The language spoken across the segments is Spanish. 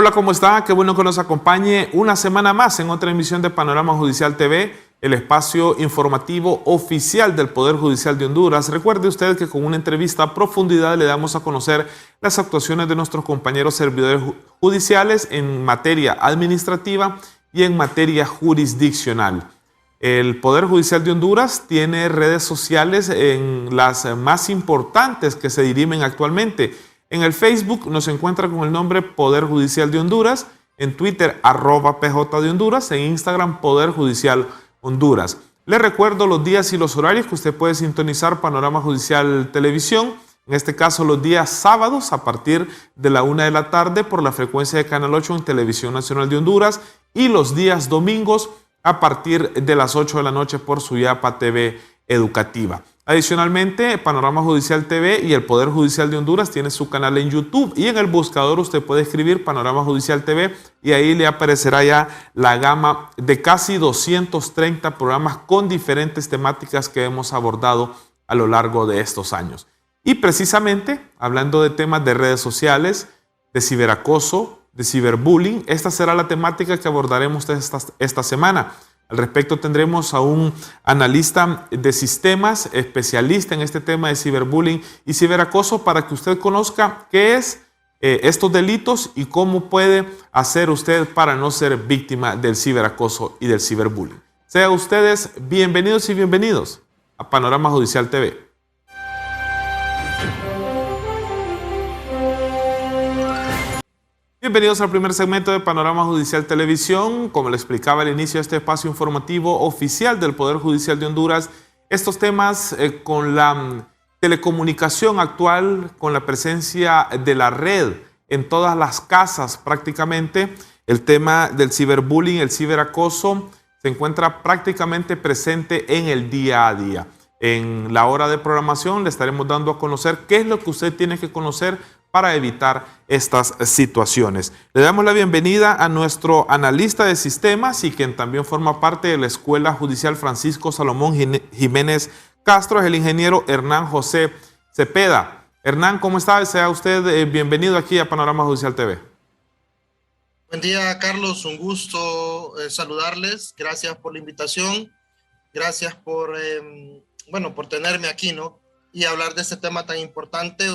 Hola, ¿cómo está? Qué bueno que nos acompañe una semana más en otra emisión de Panorama Judicial TV, el espacio informativo oficial del Poder Judicial de Honduras. Recuerde usted que con una entrevista a profundidad le damos a conocer las actuaciones de nuestros compañeros servidores judiciales en materia administrativa y en materia jurisdiccional. El Poder Judicial de Honduras tiene redes sociales en las más importantes que se dirimen actualmente. En el Facebook nos encuentra con el nombre Poder Judicial de Honduras, en Twitter @PJ de Honduras, en Instagram Poder Judicial Honduras. Les recuerdo los días y los horarios que usted puede sintonizar Panorama Judicial Televisión, en este caso los días sábados a partir de la 1 de la tarde por la frecuencia de Canal 8 en Televisión Nacional de Honduras y los días domingos a partir de las 8 de la noche por Suyapa TV Educativa. Adicionalmente, Panorama Judicial TV y el Poder Judicial de Honduras tiene su canal en YouTube y en el buscador usted puede escribir Panorama Judicial TV y ahí le aparecerá ya la gama de casi 230 programas con diferentes temáticas que hemos abordado a lo largo de estos años. Y precisamente, hablando de temas de redes sociales, de ciberacoso, de ciberbullying, esta será la temática que abordaremos esta semana. Al respecto tendremos a un analista de sistemas, especialista en este tema de ciberbullying y ciberacoso para que usted conozca qué es estos delitos y cómo puede hacer usted para no ser víctima del ciberacoso y del ciberbullying. Sean ustedes bienvenidos y bienvenidos a Panorama Judicial TV. Bienvenidos al primer segmento de Panorama Judicial Televisión. Como le explicaba al inicio de este espacio informativo oficial del Poder Judicial de Honduras, estos temas con la telecomunicación actual, con la presencia de la red en todas las casas prácticamente, el tema del ciberbullying, el ciberacoso, se encuentra prácticamente presente en el día a día. En la hora de programación le estaremos dando a conocer qué es lo que usted tiene que conocer para evitar estas situaciones. Le damos la bienvenida a nuestro analista de sistemas y quien también forma parte de la Escuela Judicial Francisco Salomón Jiménez Castro, es el ingeniero Hernán José Cepeda. Hernán, ¿cómo está? Sea usted bienvenido aquí a Panorama Judicial TV. Buen día, Carlos. Un gusto saludarles. Gracias por la invitación. Gracias por tenerme aquí, ¿no? Y hablar de este tema tan importante.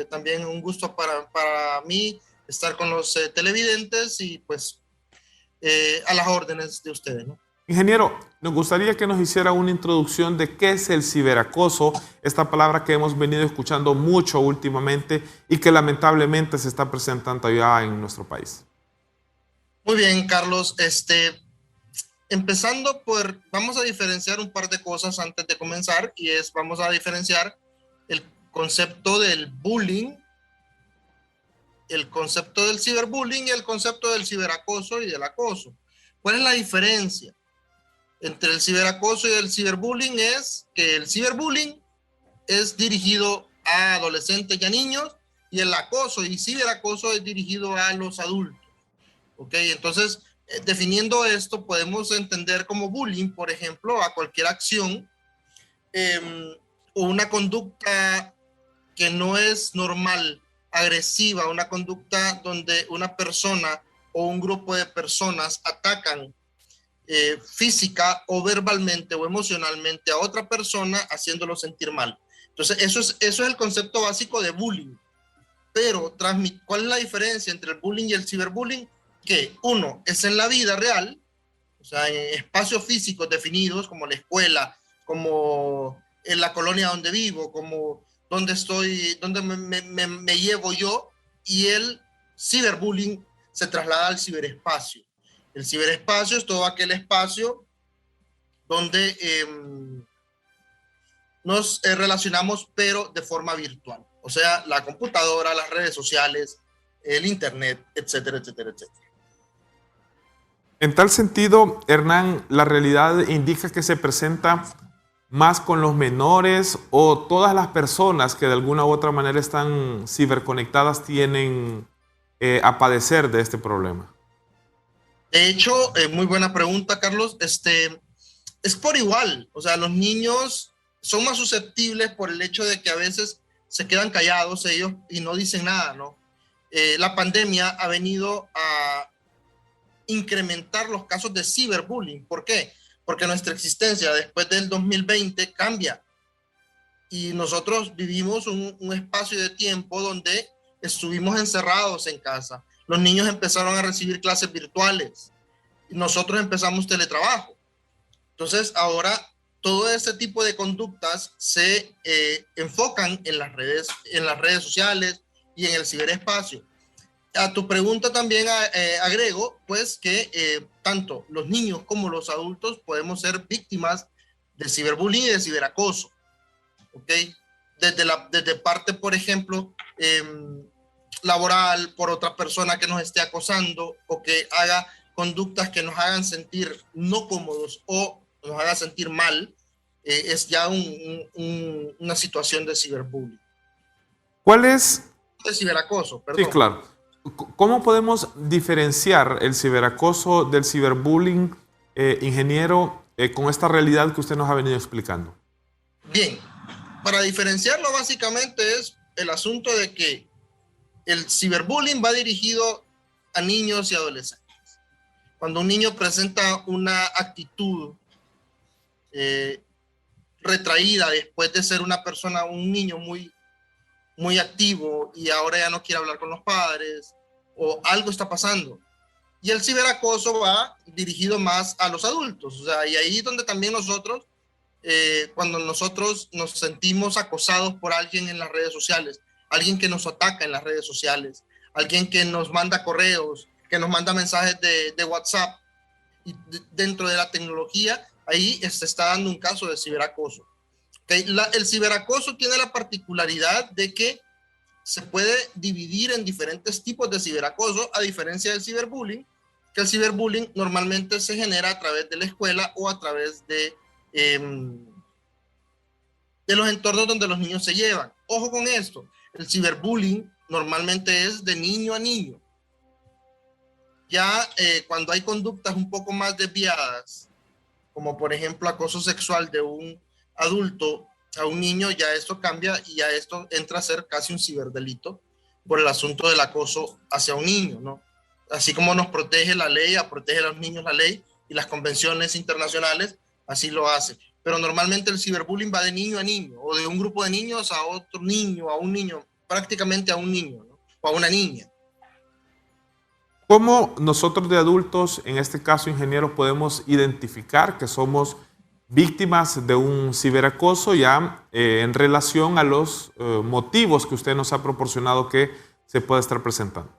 También un gusto para mí estar con los televidentes y pues a las órdenes de ustedes, ¿no? Ingeniero, nos gustaría que nos hiciera una introducción de qué es el ciberacoso, esta palabra que hemos venido escuchando mucho últimamente y que lamentablemente se está presentando ya en nuestro país. Muy bien, Carlos. Empezando vamos a diferenciar un par de cosas antes de comenzar vamos a diferenciar el concepto del bullying, el concepto del ciberbullying y el concepto del ciberacoso y del acoso. ¿Cuál es la diferencia entre el ciberacoso y el ciberbullying? Es que el ciberbullying es dirigido a adolescentes y a niños y el acoso y ciberacoso es dirigido a los adultos. ¿Ok? Entonces, definiendo esto, podemos entender como bullying, por ejemplo, a cualquier acción o una conducta que no es normal, agresiva, una conducta donde una persona o un grupo de personas atacan física o verbalmente o emocionalmente a otra persona haciéndolo sentir mal. Entonces, eso es el concepto básico de bullying. Pero, ¿cuál es la diferencia entre el bullying y el ciberbullying? Que uno es en la vida real, o sea, en espacios físicos definidos como la escuela, como en la colonia donde vivo, como donde estoy, donde me llevo yo, y el ciberbullying se traslada al ciberespacio. El ciberespacio es todo aquel espacio donde nos relacionamos, pero de forma virtual. O sea, la computadora, las redes sociales, el internet, etcétera, etcétera, etcétera. En tal sentido, Hernán, la realidad indica que se presenta más con los menores o todas las personas que de alguna u otra manera están ciberconectadas tienen a padecer de este problema. De hecho, muy buena pregunta, Carlos. Es por igual. O sea, los niños son más susceptibles por el hecho de que a veces se quedan callados ellos y no dicen nada, ¿no? la pandemia ha venido a incrementar los casos de ciberbullying. ¿Por qué? Porque nuestra existencia después del 2020 cambia y nosotros vivimos un espacio de tiempo donde estuvimos encerrados en casa. Los niños empezaron a recibir clases virtuales y nosotros empezamos teletrabajo. Entonces ahora todo este tipo de conductas se enfocan en las redes sociales y en el ciberespacio. A tu pregunta también agrego, pues, que tanto los niños como los adultos podemos ser víctimas de ciberbullying y de ciberacoso, ¿ok? Desde parte, por ejemplo, laboral, por otra persona que nos esté acosando o que haga conductas que nos hagan sentir no cómodos o nos haga sentir mal, es ya una situación de ciberbullying. ¿Cuál es? De ciberacoso, perdón. Sí, claro. ¿Cómo podemos diferenciar el ciberacoso del ciberbullying, ingeniero, con esta realidad que usted nos ha venido explicando? Bien, para diferenciarlo básicamente es el asunto de que el ciberbullying va dirigido a niños y adolescentes. Cuando un niño presenta una actitud retraída después de ser una persona, un niño muy activo y ahora ya no quiere hablar con los padres o algo está pasando. Y el ciberacoso va dirigido más a los adultos. O sea, y ahí es donde también nosotros, cuando nosotros nos sentimos acosados por alguien en las redes sociales, alguien que nos ataca en las redes sociales, alguien que nos manda correos, que nos manda mensajes de WhatsApp, y dentro de la tecnología, ahí se está dando un caso de ciberacoso. El ciberacoso tiene la particularidad de que se puede dividir en diferentes tipos de ciberacoso, a diferencia del ciberbullying, que el ciberbullying normalmente se genera a través de la escuela o a través de los entornos donde los niños se llevan. Ojo con esto, el ciberbullying normalmente es de niño a niño. Ya cuando hay conductas un poco más desviadas, como por ejemplo acoso sexual de un adulto a un niño, ya esto cambia y ya esto entra a ser casi un ciberdelito por el asunto del acoso hacia un niño, ¿no? Así como nos protege la ley, protege a los niños la ley y las convenciones internacionales, así lo hace. Pero normalmente el ciberbullying va de niño a niño, o de un grupo de niños a otro niño, a un niño, prácticamente a un niño, ¿no? O a una niña. ¿Cómo nosotros de adultos, en este caso ingenieros, podemos identificar que somos víctimas de un ciberacoso ya en relación a los motivos que usted nos ha proporcionado que se puede estar presentando?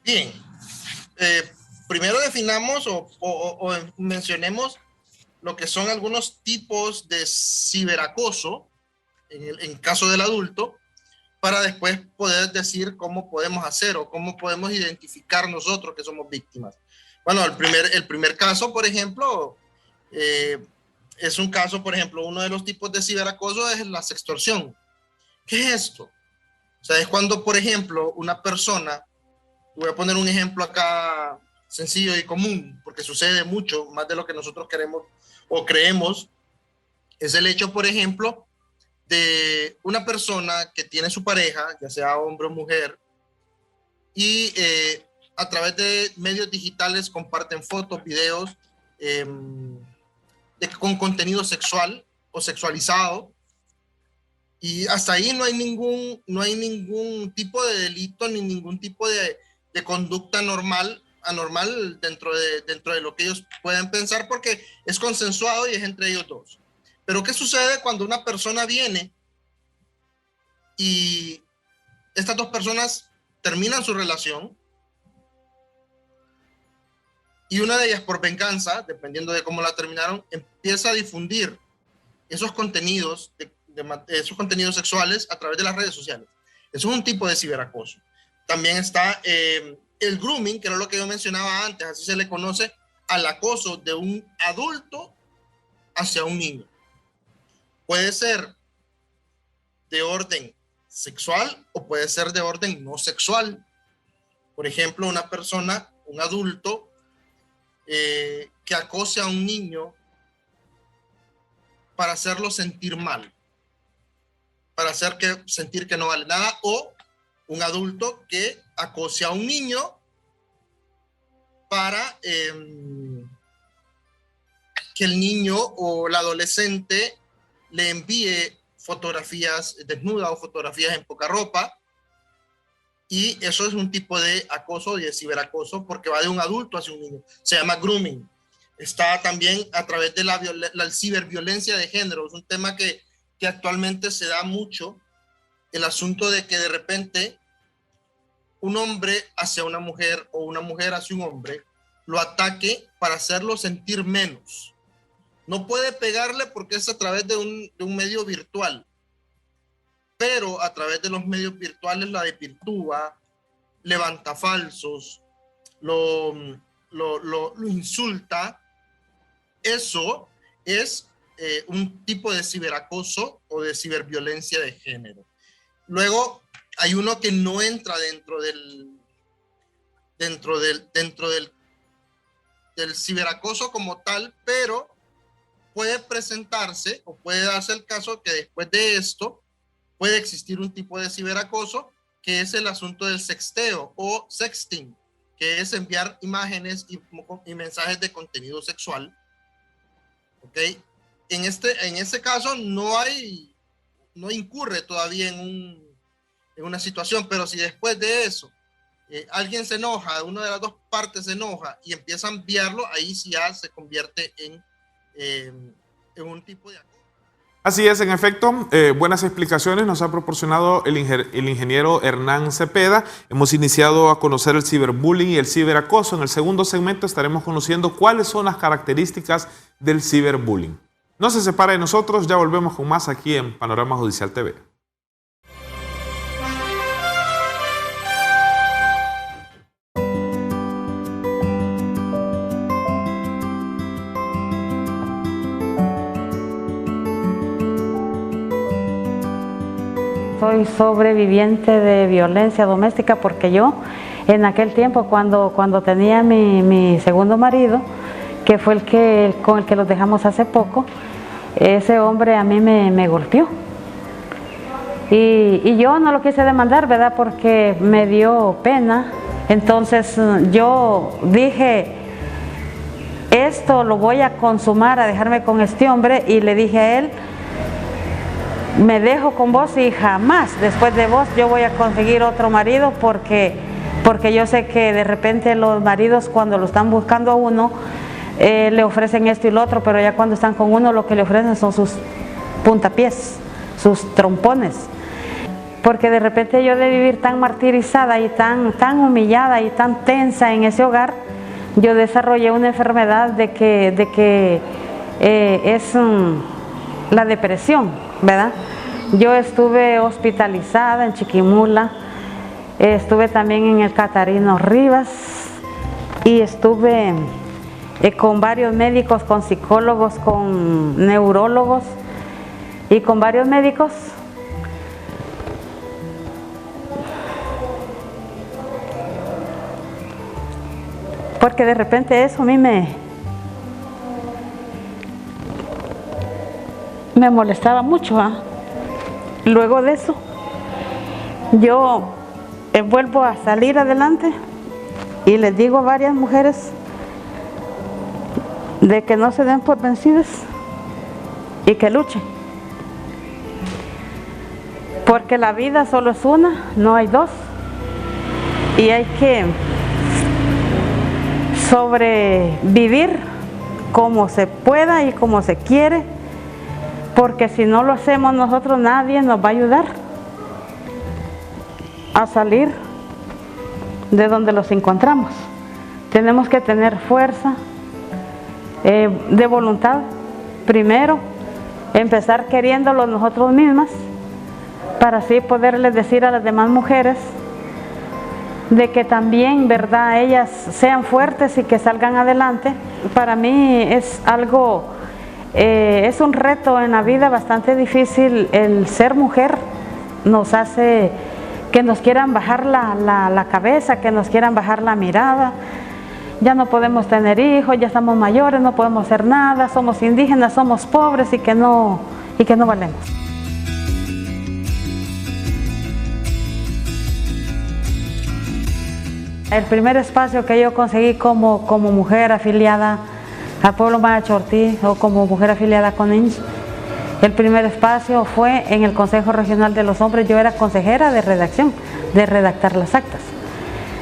Bien, primero definamos o mencionemos lo que son algunos tipos de ciberacoso en caso del adulto, para después poder decir cómo podemos hacer o cómo podemos identificar nosotros que somos víctimas. Bueno, el primer caso, por ejemplo, es un caso, por ejemplo, uno de los tipos de ciberacoso es la sextorsión. ¿Qué es esto? O sea, es cuando, por ejemplo, una persona, voy a poner un ejemplo acá sencillo y común, porque sucede mucho, más de lo que nosotros queremos o creemos, es el hecho, por ejemplo, de una persona que tiene su pareja, ya sea hombre o mujer, y a través de medios digitales comparten fotos, videos con contenido sexual o sexualizado, y hasta ahí no hay ningún tipo de delito ni ningún tipo de conducta anormal dentro de lo que ellos pueden pensar, porque es consensuado y es entre ellos dos. Pero ¿qué sucede cuando una persona viene y estas dos personas terminan su relación y una de ellas, por venganza, dependiendo de cómo la terminaron, empieza a difundir esos contenidos, esos contenidos sexuales a través de las redes sociales? Eso es un tipo de ciberacoso. También está el grooming, que era lo que yo mencionaba antes, así se le conoce al acoso de un adulto hacia un niño. Puede ser de orden sexual o puede ser de orden no sexual. Por ejemplo, una persona, un adulto, que acose a un niño para hacerlo sentir mal, para sentir que no vale nada, o un adulto que acose a un niño para que el niño o el adolescente le envíe fotografías desnudas o fotografías en poca ropa. Y eso es un tipo de acoso y de ciberacoso porque va de un adulto hacia un niño. Se llama grooming. Está también a través de la ciberviolencia de género. Es un tema que actualmente se da mucho. El asunto de que de repente un hombre hacia una mujer o una mujer hacia un hombre lo ataque para hacerlo sentir menos. No puede pegarle porque es a través de un medio virtual. Pero a través de los medios virtuales la desvirtúa, levanta falsos, lo insulta. Eso es un tipo de ciberacoso o de ciberviolencia de género. Luego hay uno que no entra dentro del ciberacoso como tal, pero puede presentarse o puede darse el caso que después de esto puede existir un tipo de ciberacoso que es el asunto del sexteo o sexting, que es enviar imágenes y mensajes de contenido sexual. ¿Ok? En ese caso no incurre todavía en una situación, pero si después de eso alguien se enoja, una de las dos partes se enoja y empieza a enviarlo, ahí sí ya se convierte en un tipo de acoso. Así es, en efecto, buenas explicaciones nos ha proporcionado el ingeniero Hernán Cepeda. Hemos iniciado a conocer el ciberbullying y el ciberacoso. En el segundo segmento estaremos conociendo cuáles son las características del ciberbullying. No se separe de nosotros, ya volvemos con más aquí en Panorama Judicial TV. Soy sobreviviente de violencia doméstica porque yo en aquel tiempo cuando tenía mi segundo marido, que fue con el que los dejamos hace poco, ese hombre a mí me golpeó. Y yo no lo quise demandar, ¿verdad? Porque me dio pena. Entonces yo dije, esto lo voy a consumar, a dejarme con este hombre, y le dije a él, me dejo con vos y jamás después de vos yo voy a conseguir otro marido porque yo sé que de repente los maridos cuando lo están buscando a uno le ofrecen esto y lo otro, pero ya cuando están con uno lo que le ofrecen son sus puntapiés, sus trompones. Porque de repente yo de vivir tan martirizada y tan humillada y tan tensa en ese hogar, yo desarrollé una enfermedad de que es la depresión, ¿verdad? Yo estuve hospitalizada en Chiquimula, estuve también en el Catarino Rivas y estuve con varios médicos, con psicólogos, con neurólogos y con varios médicos. Porque de repente eso a mí me molestaba mucho, ¿eh? Luego de eso yo vuelvo a salir adelante y les digo a varias mujeres de que no se den por vencidas y que luchen, porque la vida solo es una, no hay dos, y hay que sobrevivir como se pueda y como se quiere, porque si no lo hacemos nosotros nadie nos va a ayudar a salir de donde los encontramos. Tenemos que tener fuerza de voluntad, primero empezar queriéndolo nosotros mismas para así poderles decir a las demás mujeres de que también, ¿verdad?, ellas sean fuertes y que salgan adelante. Para mí es algo, es un reto en la vida bastante difícil. El ser mujer nos hace que nos quieran bajar la cabeza, que nos quieran bajar la mirada. Ya no podemos tener hijos, ya estamos mayores, no podemos hacer nada, somos indígenas, somos pobres y que no valemos. El primer espacio que yo conseguí como mujer afiliada a Pueblo Maya Chortí o como mujer afiliada con INS, el primer espacio fue en el Consejo Regional de los Hombres. Yo era consejera de redacción, de redactar las actas.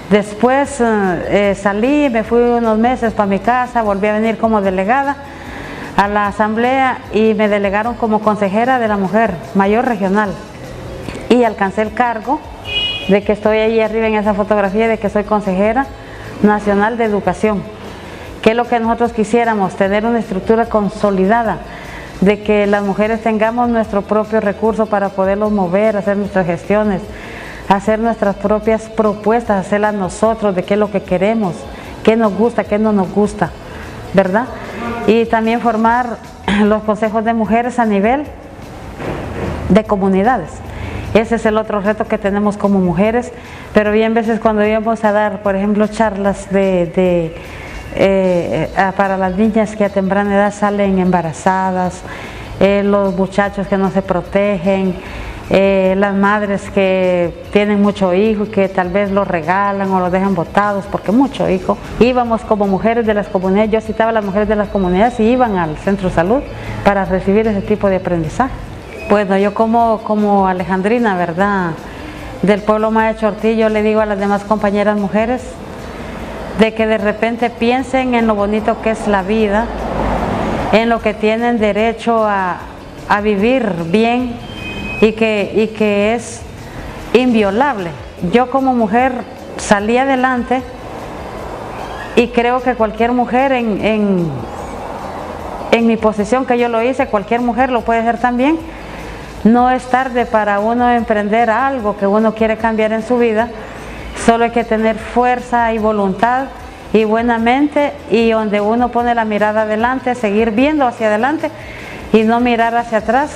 Después salí, me fui unos meses para mi casa, volví a venir como delegada a la asamblea y me delegaron como consejera de la mujer mayor regional. Y alcancé el cargo de que estoy ahí arriba en esa fotografía, de que soy consejera nacional de educación. Que es lo que nosotros quisiéramos, tener una estructura consolidada, de que las mujeres tengamos nuestro propio recurso para poderlos mover, hacer nuestras gestiones, hacer nuestras propias propuestas, hacerlas nosotros, de qué es lo que queremos, qué nos gusta, qué no nos gusta, ¿verdad? Y también formar los consejos de mujeres a nivel de comunidades. Ese es el otro reto que tenemos como mujeres, pero bien veces cuando íbamos a dar, por ejemplo, charlas para las niñas que a temprana edad salen embarazadas, los muchachos que no se protegen, las madres que tienen mucho hijo y que tal vez los regalan o los dejan botados porque mucho hijo. Íbamos como mujeres de las comunidades, yo citaba a las mujeres de las comunidades y iban al centro de salud para recibir ese tipo de aprendizaje. Bueno, yo como alejandrina, ¿verdad?, del pueblo Maya Chortí, yo le digo a las demás compañeras mujeres de que de repente piensen en lo bonito que es la vida, en lo que tienen derecho a vivir bien y que es inviolable. Yo como mujer salí adelante y creo que cualquier mujer en mi posición que yo lo hice, cualquier mujer lo puede hacer también. No es tarde para uno emprender algo que uno quiere cambiar en su vida, solo hay que tener fuerza y voluntad y buena mente, y donde uno pone la mirada adelante, seguir viendo hacia adelante y no mirar hacia atrás.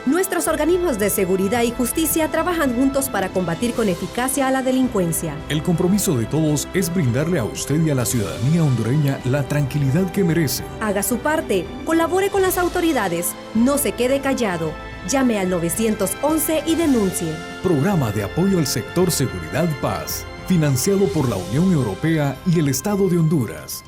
Nuestros organismos de seguridad y justicia trabajan juntos para combatir con eficacia a la delincuencia. El compromiso de todos es brindarle a usted y a la ciudadanía hondureña la tranquilidad que merece. Haga su parte, colabore con las autoridades, no se quede callado. Llame al 911 y denuncie. Programa de apoyo al sector Seguridad Paz, financiado por la Unión Europea y el Estado de Honduras.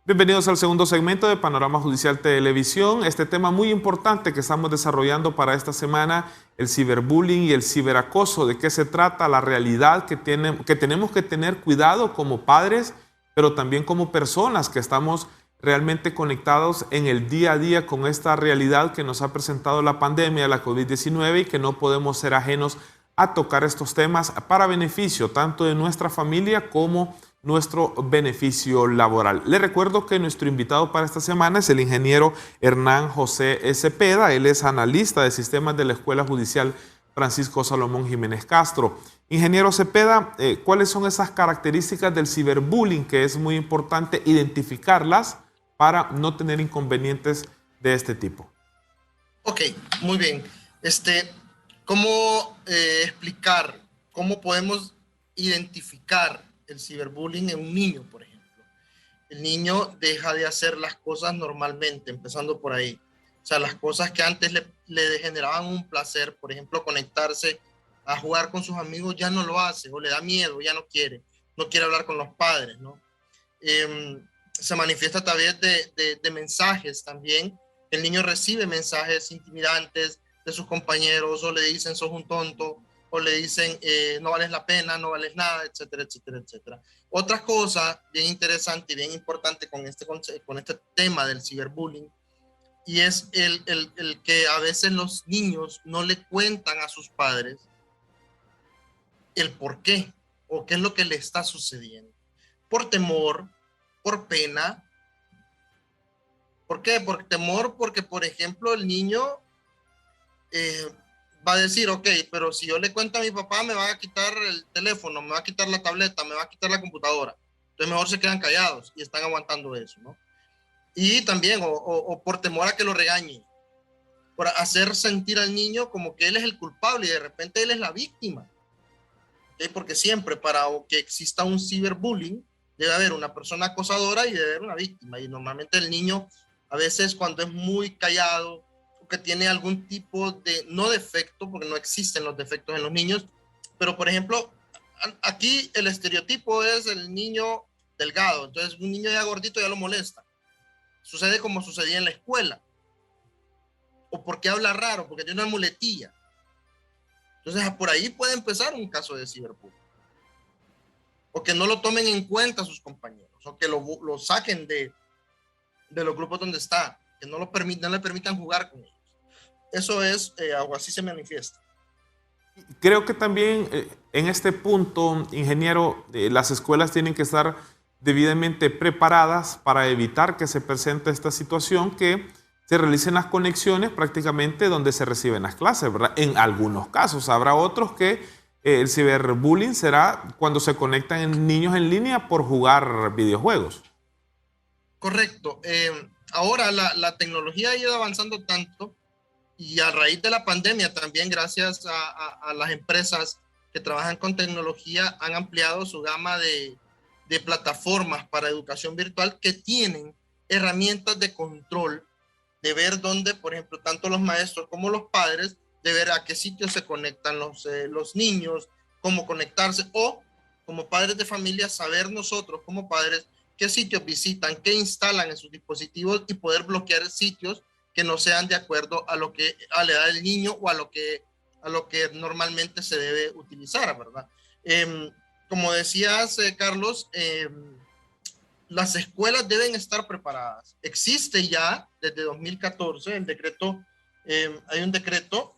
Bienvenidos al segundo segmento de Panorama Judicial Televisión. Este tema muy importante que estamos desarrollando para esta semana, el ciberbullying y el ciberacoso. ¿De qué se trata? La realidad que tenemos que tener cuidado como padres, pero también como personas que estamos realmente conectados en el día a día con esta realidad que nos ha presentado la pandemia, la COVID-19, y que no podemos ser ajenos a tocar estos temas para beneficio tanto de nuestra familia como nuestro beneficio laboral. Le recuerdo que nuestro invitado para esta semana es el ingeniero Hernán José Cepeda. Él es analista de sistemas de la Escuela Judicial Francisco Salomón Jiménez Castro. Ingeniero Cepeda, ¿cuáles son esas características del ciberbullying que es muy importante identificarlas para no tener inconvenientes de este tipo? Ok, muy bien. ¿Cómo explicar, cómo podemos identificar el ciberbullying en un niño, por ejemplo? El niño deja de hacer las cosas normalmente, empezando por ahí. O sea, las cosas que antes le generaban un placer, por ejemplo, conectarse a jugar con sus amigos, ya no lo hace, o le da miedo, ya no quiere hablar con los padres, ¿no? Se manifiesta a través de mensajes también. El niño recibe mensajes intimidantes de sus compañeros, o le dicen sos un tonto, o le dicen no vales la pena, no vales nada, etcétera, etcétera, etcétera. Otra cosa bien interesante y bien importante con este tema del ciberbullying, y es el que a veces los niños no le cuentan a sus padres el por qué o qué es lo que le está sucediendo. Por temor, por pena. ¿Por qué? Por temor, porque, por ejemplo, el niño va a decir, ok, pero si yo le cuento a mi papá, me va a quitar el teléfono, me va a quitar la tableta, me va a quitar la computadora. Entonces mejor se quedan callados y están aguantando eso, ¿no? Y también, o por temor a que lo regañen, por hacer sentir al niño como que él es el culpable y de repente él es la víctima. ¿Okay? Porque siempre para que exista un ciberbullying debe haber una persona acosadora y debe haber una víctima. Y normalmente el niño, a veces cuando es muy callado, o que tiene algún tipo de, no defecto, porque no existen los defectos en los niños, pero por ejemplo, aquí el estereotipo es el niño delgado. Entonces un niño ya gordito ya lo molesta. Sucede como sucedía en la escuela. O porque habla raro, porque tiene una muletilla. Entonces, por ahí puede empezar un caso de ciberbullying. O que no lo tomen en cuenta sus compañeros, o que lo saquen de los grupos donde está, que no le permitan jugar con ellos. Eso es, o así se manifiesta. Creo que también en este punto, ingeniero, las escuelas tienen que estar debidamente preparadas para evitar que se presente esta situación, que se realicen las conexiones prácticamente donde se reciben las clases, ¿verdad? En algunos casos. Habrá otros que el ciberbullying será cuando se conectan niños en línea por jugar videojuegos. Correcto. Ahora la tecnología ha ido avanzando tanto y a raíz de la pandemia también, gracias a las empresas que trabajan con tecnología, han ampliado su gama de plataformas para educación virtual que tienen herramientas de control, de ver dónde, por ejemplo, tanto los maestros como los padres, de ver a qué sitios se conectan los niños, cómo conectarse, o como padres de familia, saber nosotros como padres qué sitios visitan, qué instalan en sus dispositivos y poder bloquear sitios que no sean de acuerdo a la edad del niño o a lo que normalmente se debe utilizar, ¿verdad? Como decías, Carlos, las escuelas deben estar preparadas. Existe ya desde 2014 el decreto, hay un decreto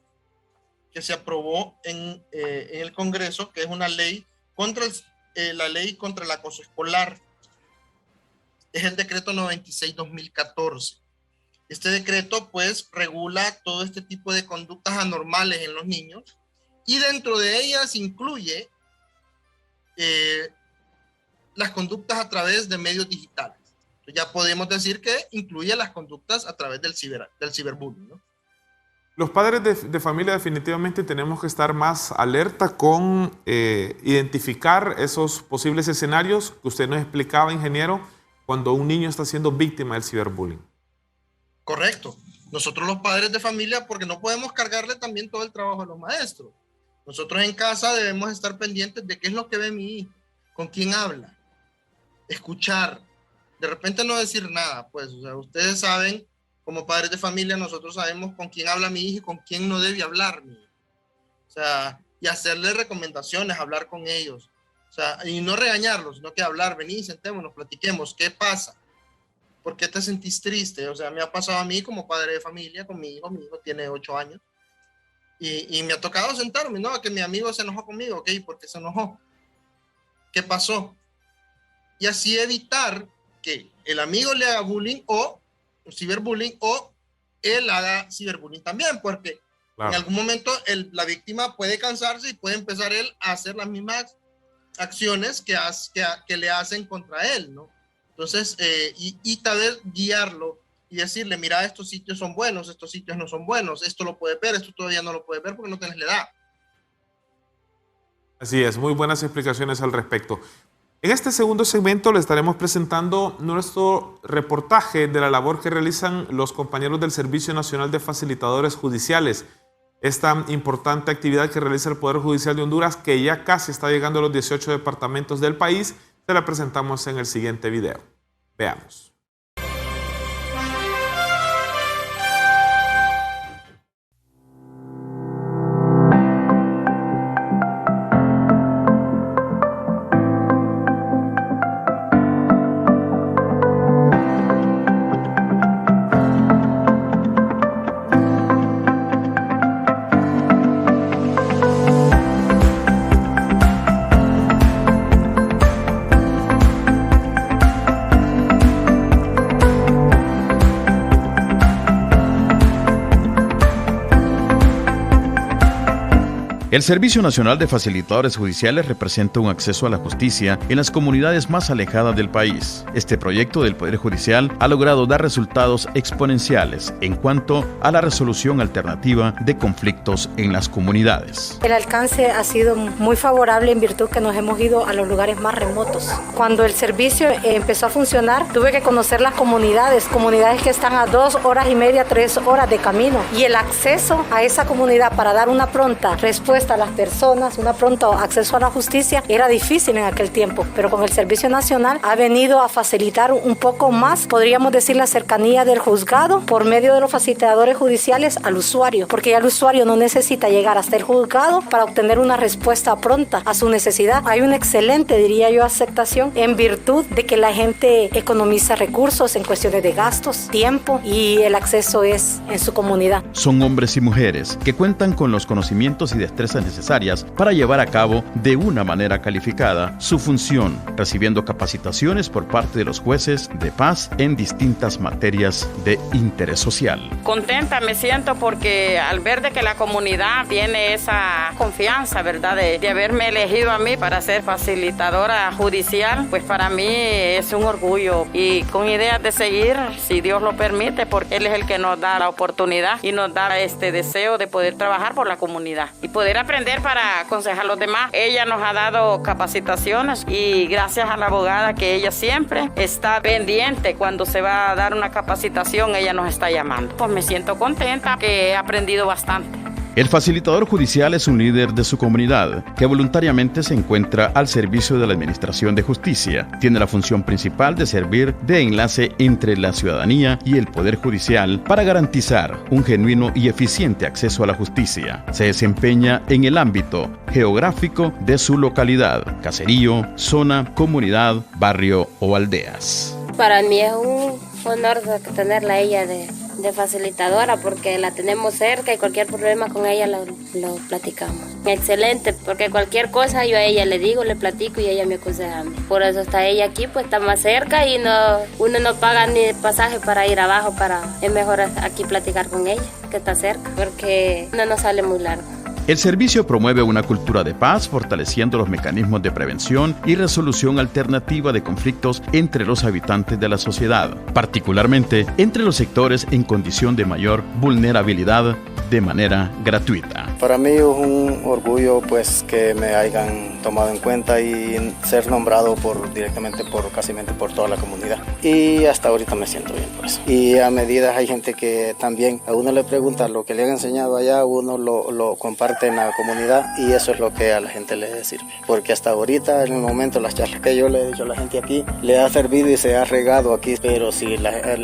que se aprobó en el Congreso, que es una ley la ley contra el acoso escolar. Es el decreto 96-2014. Este decreto, pues, regula todo este tipo de conductas anormales en los niños y dentro de ellas incluye las conductas a través de medios digitales. Entonces ya podemos decir que incluye las conductas a través del ciberbullying, ¿no? Los padres de familia definitivamente tenemos que estar más alerta con identificar esos posibles escenarios que usted nos explicaba, ingeniero, cuando un niño está siendo víctima del ciberbullying. Correcto. Nosotros los padres de familia, porque no podemos cargarle también todo el trabajo a los maestros. Nosotros en casa debemos estar pendientes de qué es lo que ve mi hijo, con quién habla, escuchar, de repente no decir nada, pues, o sea, ustedes saben, como padres de familia, nosotros sabemos con quién habla mi hijo y con quién no debe hablar mi hijo. O sea, y hacerle recomendaciones, hablar con ellos. O sea, y no regañarlos, sino que hablar, vení, sentémonos, platiquemos, ¿qué pasa? ¿Por qué te sentís triste? O sea, me ha pasado a mí como padre de familia con mi hijo tiene 8 años, y me ha tocado sentarme, ¿no? Que mi amigo se enojó conmigo, ¿ok? ¿Por qué se enojó? ¿Qué pasó? Y así evitar que el amigo le haga bullying o ciberbullying o él haga ciberbullying también, porque claro, en algún momento la víctima puede cansarse y puede empezar él a hacer las mismas acciones que le hacen contra él, ¿no? Entonces, y tal vez guiarlo y decirle, mira, estos sitios son buenos, estos sitios no son buenos, esto lo puedes ver, esto todavía no lo puedes ver porque no tienes la edad. Así es, muy buenas explicaciones al respecto. En este segundo segmento le estaremos presentando nuestro reportaje de la labor que realizan los compañeros del Servicio Nacional de Facilitadores Judiciales. Esta importante actividad que realiza el Poder Judicial de Honduras, que ya casi está llegando a los 18 departamentos del país, se la presentamos en el siguiente video. Veamos. El Servicio Nacional de Facilitadores Judiciales representa un acceso a la justicia en las comunidades más alejadas del país. Este proyecto del Poder Judicial ha logrado dar resultados exponenciales en cuanto a la resolución alternativa de conflictos en las comunidades. El alcance ha sido muy favorable en virtud que nos hemos ido a los lugares más remotos. Cuando el servicio empezó a funcionar, tuve que conocer las comunidades que están a 2 horas y media, 3 horas de camino. Y el acceso a esa comunidad para dar una pronta respuesta a las personas, un pronto acceso a la justicia, era difícil en aquel tiempo, pero con el Servicio Nacional ha venido a facilitar un poco más, podríamos decir, la cercanía del juzgado por medio de los facilitadores judiciales al usuario, porque ya el usuario no necesita llegar hasta el juzgado para obtener una respuesta pronta a su necesidad. Hay una excelente, diría yo, aceptación en virtud de que la gente economiza recursos en cuestiones de gastos, tiempo, y el acceso es en su comunidad. Son hombres y mujeres que cuentan con los conocimientos y destrezas necesarias para llevar a cabo de una manera calificada su función, recibiendo capacitaciones por parte de los jueces de paz en distintas materias de interés social. Contenta me siento porque al ver de que la comunidad tiene esa confianza, ¿verdad?, de haberme elegido a mí para ser facilitadora judicial, pues para mí es un orgullo y con ideas de seguir, si Dios lo permite, porque Él es el que nos da la oportunidad y nos da este deseo de poder trabajar por la comunidad y poder aprender para aconsejar a los demás. Ella nos ha dado capacitaciones y gracias a la abogada que ella siempre está pendiente cuando se va a dar una capacitación, ella nos está llamando. Pues me siento contenta que he aprendido bastante. El facilitador judicial es un líder de su comunidad que voluntariamente se encuentra al servicio de la Administración de Justicia. Tiene la función principal de servir de enlace entre la ciudadanía y el Poder Judicial para garantizar un genuino y eficiente acceso a la justicia. Se desempeña en el ámbito geográfico de su localidad, caserío, zona, comunidad, barrio o aldeas. Para mí es un honor tenerla a ella de facilitadora porque la tenemos cerca y cualquier problema con ella lo platicamos. Excelente, porque cualquier cosa yo a ella le digo, le platico y ella me aconseja a mí. Por eso está ella aquí, pues está más cerca y uno no paga ni pasaje para ir abajo, es mejor aquí platicar con ella que está cerca porque no nos sale muy largo. El servicio promueve una cultura de paz, fortaleciendo los mecanismos de prevención y resolución alternativa de conflictos entre los habitantes de la sociedad, particularmente entre los sectores en condición de mayor vulnerabilidad, de manera gratuita. Para mí es un orgullo pues que me hayan tomado en cuenta y ser nombrado directamente por toda la comunidad. Y hasta ahorita me siento bien por eso. Y a medida hay gente que también a uno le pregunta lo que le han enseñado allá, uno lo comparte en la comunidad y eso es lo que a la gente le sirve. Porque hasta ahorita, en el momento, las charlas que yo le he dicho a la gente aquí, le ha servido y se ha regado aquí, pero si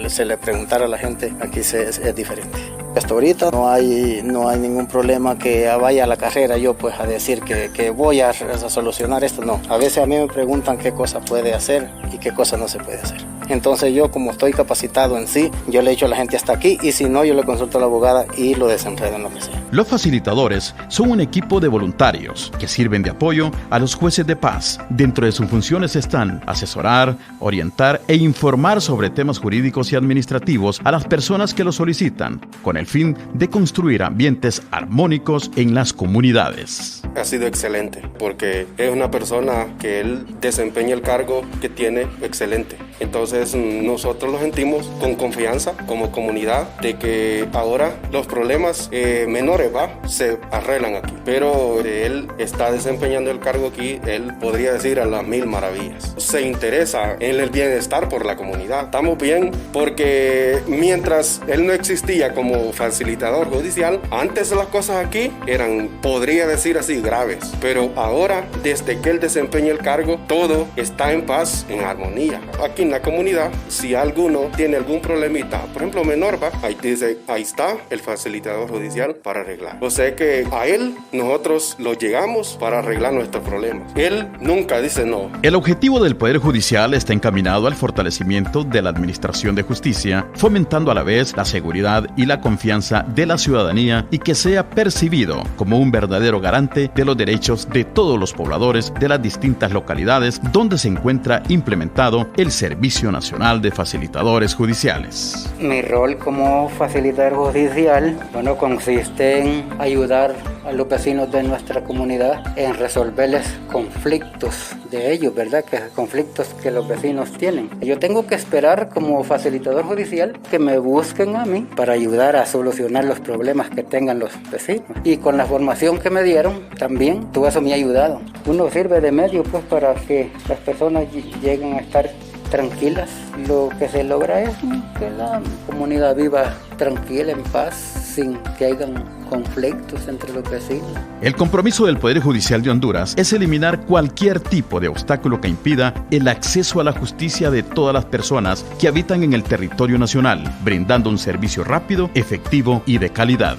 se le preguntara a la gente, aquí es diferente. Hasta ahorita no hay ningún problema que vaya a la carrera yo pues a decir que voy a solucionar esto, no. A veces a mí me preguntan qué cosa puede hacer y qué cosa no se puede hacer. Entonces yo, como estoy capacitado en sí, yo le he dicho a la gente hasta aquí y si no, yo le consulto a la abogada y lo desenredo en lo que sea. Los facilitadores son un equipo de voluntarios que sirven de apoyo a los jueces de paz. Dentro de sus funciones están asesorar, orientar e informar sobre temas jurídicos y administrativos a las personas que lo solicitan, con el fin de construir ambientes armónicos en las comunidades. Ha sido excelente porque es una persona que él desempeña el cargo que tiene excelente. Entonces nosotros lo sentimos con confianza como comunidad de que ahora los problemas menores se arreglan aquí. Pero él está desempeñando el cargo aquí, él podría decir a las 1000 maravillas. Se interesa en el bienestar por la comunidad. Estamos bien porque mientras él no existía como facilitador judicial, antes las cosas aquí eran, podría decir así, graves. Pero ahora, desde que él desempeña el cargo, todo está en paz, en armonía. Aquí en la comunidad, si alguno tiene algún problemita, por ejemplo menor, ahí dice, ahí está el facilitador judicial para arreglar. O sea que a él nosotros lo llegamos para arreglar nuestros problemas. Él nunca dice no. El objetivo del Poder Judicial está encaminado al fortalecimiento de la administración de justicia, fomentando a la vez la seguridad y la confianza de la ciudadanía y que sea percibido como un verdadero garante de los derechos de todos los pobladores de las distintas localidades donde se encuentra implementado el Servicio Nacional de Facilitadores Judiciales. Mi rol como facilitador judicial, consiste en ayudar a los vecinos de nuestra comunidad en resolverles conflictos de ellos, ¿verdad? Que conflictos que los vecinos tienen. Yo tengo que esperar como facilitador judicial que me busquen a mí para ayudar a solucionar los problemas que tengan los vecinos. Y con la formación que me dieron también, todo eso me ha ayudado. Uno sirve de medio pues para que las personas lleguen a estar tranquilas. Lo que se logra es que la comunidad viva tranquila, en paz, sin que hayan conflictos entre los vecinos. El compromiso del Poder Judicial de Honduras es eliminar cualquier tipo de obstáculo que impida el acceso a la justicia de todas las personas que habitan en el territorio nacional, brindando un servicio rápido, efectivo y de calidad.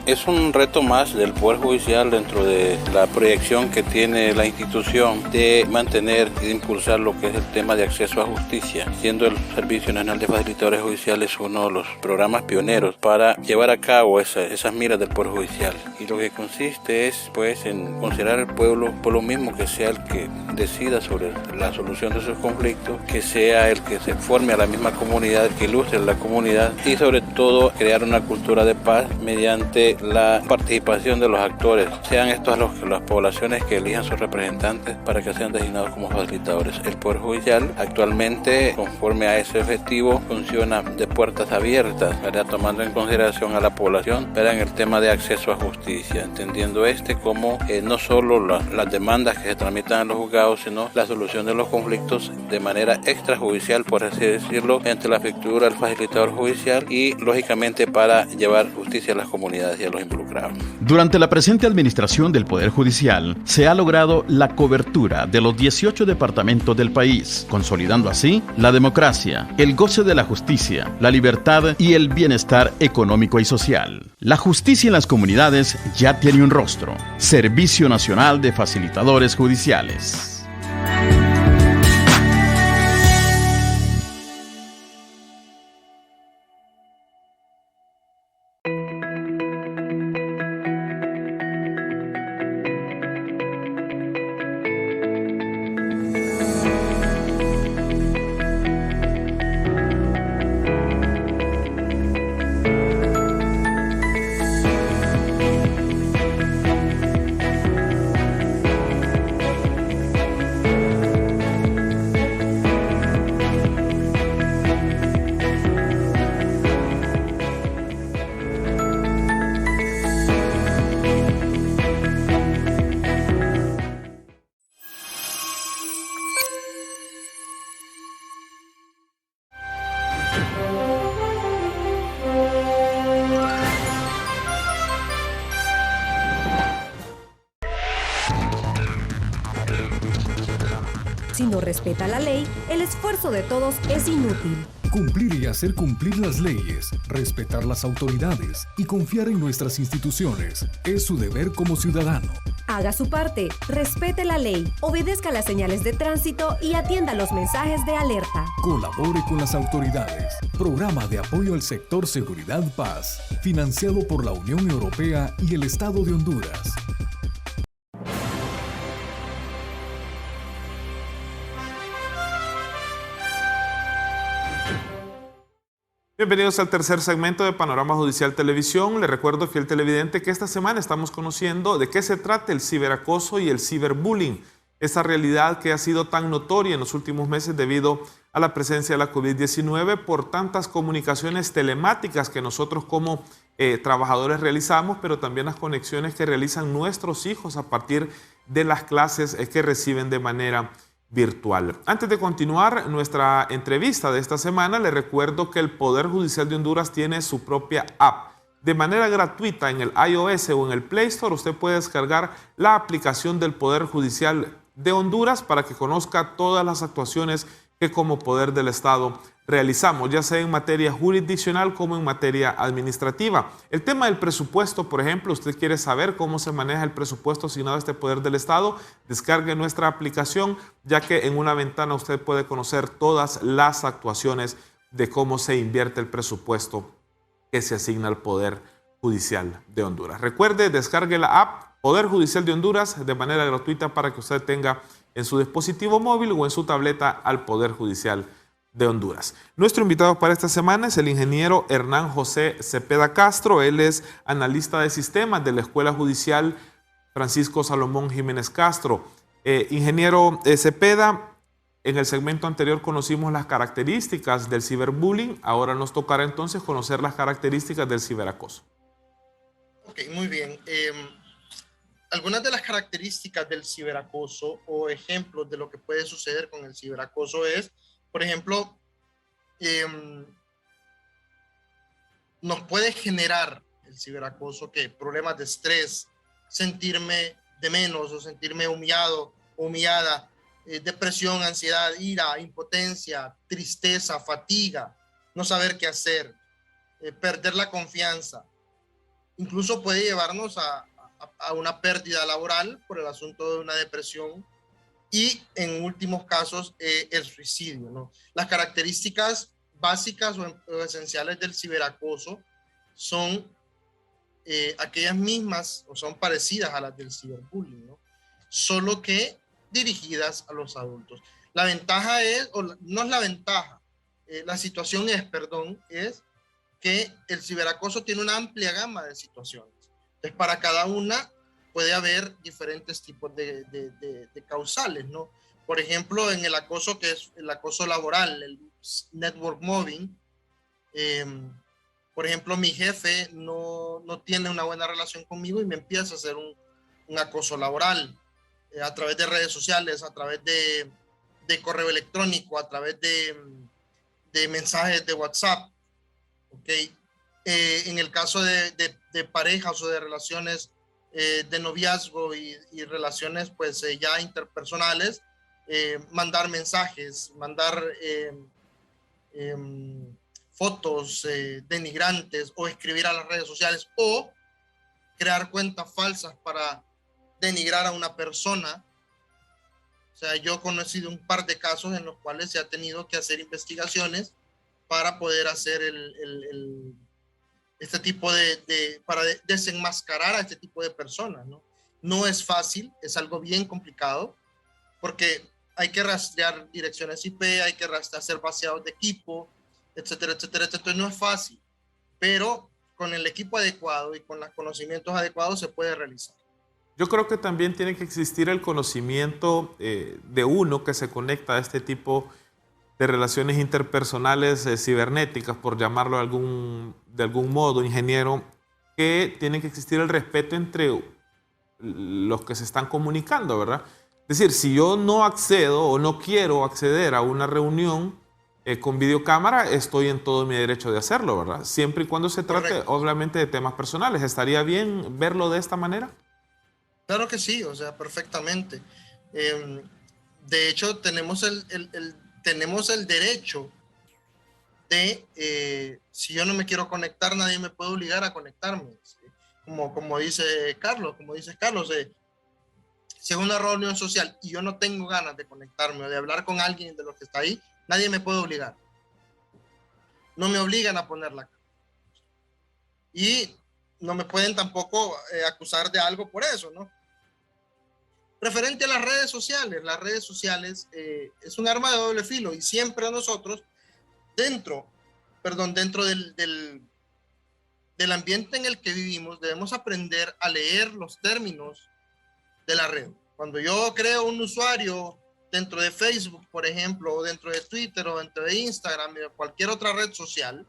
Es un reto más del Poder Judicial dentro de la proyección que tiene la institución de mantener y de impulsar lo que es el tema de acceso a justicia, siendo el Servicio Nacional de Facilitadores Judiciales uno de los programas pioneros para llevar a cabo esas miras del Poder Judicial. Y lo que consiste es pues en considerar al pueblo por lo mismo que sea el que decida sobre la solución de sus conflictos, que sea el que se forme a la misma comunidad, que ilustre a la comunidad y sobre todo crear una cultura de paz mediante la participación de los actores, sean estos las poblaciones que elijan sus representantes para que sean designados como facilitadores. El Poder Judicial actualmente, conforme a ese objetivo, funciona de puertas abiertas, ¿verdad? Tomando en consideración a la población, ¿verdad? En el tema de acceso a justicia, entendiendo como no solo las demandas que se tramitan en los juzgados, sino la solución de los conflictos de manera extrajudicial, por así decirlo, entre la figura del facilitador judicial y, lógicamente, para llevar justicia a las comunidades y a los involucrados. Durante la presente administración del Poder Judicial, se ha logrado la cobertura de los 18 departamentos del país, consolidando así la democracia, el goce de la justicia, la libertad y el bienestar económico y social. La justicia en las comunidades ya tiene un rostro: Servicio Nacional de Facilitadores Judiciales. Si no respeta la ley, el esfuerzo de todos es inútil. Cumplir y hacer cumplir las leyes, respetar las autoridades y confiar en nuestras instituciones es su deber como ciudadano. Haga su parte, respete la ley, obedezca las señales de tránsito y atienda los mensajes de alerta. Colabore con las autoridades. Programa de apoyo al sector Seguridad Paz, financiado por la Unión Europea y el Estado de Honduras. Bienvenidos al tercer segmento de Panorama Judicial Televisión. Le recuerdo, fiel televidente, que esta semana estamos conociendo de qué se trata el ciberacoso y el ciberbullying. Esa realidad que ha sido tan notoria en los últimos meses debido a la presencia de la COVID-19 por tantas comunicaciones telemáticas que nosotros como trabajadores realizamos, pero también las conexiones que realizan nuestros hijos a partir de las clases que reciben de manera virtual. Antes de continuar nuestra entrevista de esta semana, les recuerdo que el Poder Judicial de Honduras tiene su propia app. De manera gratuita en el iOS o en el Play Store, usted puede descargar la aplicación del Poder Judicial de Honduras para que conozca todas las actuaciones que como Poder del Estado realizamos, ya sea en materia jurisdiccional como en materia administrativa. El tema del presupuesto, por ejemplo, usted quiere saber cómo se maneja el presupuesto asignado a este Poder del Estado, descargue nuestra aplicación, ya que en una ventana usted puede conocer todas las actuaciones de cómo se invierte el presupuesto que se asigna al Poder Judicial de Honduras. Recuerde, descargue la app Poder Judicial de Honduras de manera gratuita para que usted tenga en su dispositivo móvil o en su tableta al Poder Judicial de Honduras. Nuestro invitado para esta semana es el ingeniero Hernán José Cepeda Castro. Él es analista de sistemas de la Escuela Judicial Francisco Salomón Jiménez Castro. Ingeniero Cepeda, en el segmento anterior conocimos las características del ciberbullying. Ahora nos tocará entonces conocer las características del ciberacoso. Ok, muy bien. Algunas de las características del ciberacoso o ejemplos de lo que puede suceder con el ciberacoso es, por ejemplo, nos puede generar el ciberacoso que problemas de estrés, sentirme de menos o sentirme humillado o humillada, depresión, ansiedad, ira, impotencia, tristeza, fatiga, no saber qué hacer, perder la confianza. Incluso puede llevarnos a una pérdida laboral por el asunto de una depresión y en últimos casos el suicidio, ¿no? Las características básicas o esenciales del ciberacoso son aquellas mismas o son parecidas a las del ciberbullying, ¿no? Solo que dirigidas a los adultos. La ventaja es, o no es la ventaja, la situación es, es que el ciberacoso tiene una amplia gama de situaciones. Entonces, para cada una puede haber diferentes tipos de causales, ¿no? Por ejemplo, en el acoso, que es el acoso laboral, el network mobbing, por ejemplo, mi jefe no tiene una buena relación conmigo y me empieza a hacer un acoso laboral a través de redes sociales, a través de correo electrónico, a través de mensajes de WhatsApp. ¿Okay? En el caso de parejas o de relaciones de noviazgo y relaciones pues ya interpersonales, mandar mensajes, mandar fotos denigrantes o escribir a las redes sociales o crear cuentas falsas para denigrar a una persona. O sea, yo he conocido un par de casos en los cuales se ha tenido que hacer investigaciones para poder hacer este tipo para desenmascarar a este tipo de personas, ¿no? No es fácil, es algo bien complicado, porque hay que rastrear direcciones IP, hay que hacer vaciados de equipo, etcétera, etcétera, etcétera. Entonces no es fácil, pero con el equipo adecuado y con los conocimientos adecuados se puede realizar. Yo creo que también tiene que existir el conocimiento de uno que se conecta a este tipo de relaciones interpersonales cibernéticas, por llamarlo de algún modo, ingeniero, que tiene que existir el respeto entre los que se están comunicando, ¿verdad? Es decir, si yo no accedo o no quiero acceder a una reunión con videocámara, estoy en todo mi derecho de hacerlo, ¿verdad? Siempre y cuando se trate, correcto, obviamente, de temas personales. ¿Estaría bien verlo de esta manera? Claro que sí, o sea, perfectamente. De hecho, tenemos el derecho de, si yo no me quiero conectar, nadie me puede obligar a conectarme. ¿Sí? Como dice Carlos, si es una reunión social y yo no tengo ganas de conectarme o de hablar con alguien de los que está ahí, nadie me puede obligar. No me obligan a poner la cara. Y no me pueden tampoco acusar de algo por eso, ¿no? Referente a las redes sociales es un arma de doble filo y siempre nosotros dentro del ambiente en el que vivimos debemos aprender a leer los términos de la red. Cuando yo creo un usuario dentro de Facebook, por ejemplo, o dentro de Twitter, o dentro de Instagram, o cualquier otra red social,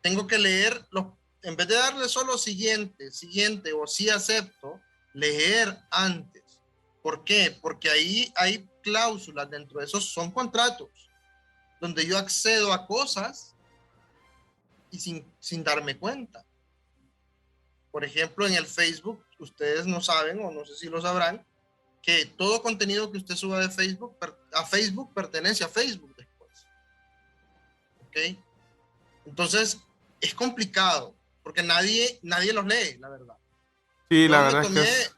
tengo que leer, en vez de darle solo siguiente, o sí acepto, leer antes. ¿Por qué? Porque ahí hay cláusulas dentro de esos, son contratos, donde yo accedo a cosas y sin darme cuenta. Por ejemplo, en el Facebook, ustedes no saben, o no sé si lo sabrán, que todo contenido que usted suba de Facebook a Facebook pertenece a Facebook después. ¿Ok? Entonces, es complicado, porque nadie los lee, la verdad. Sí, la verdad es que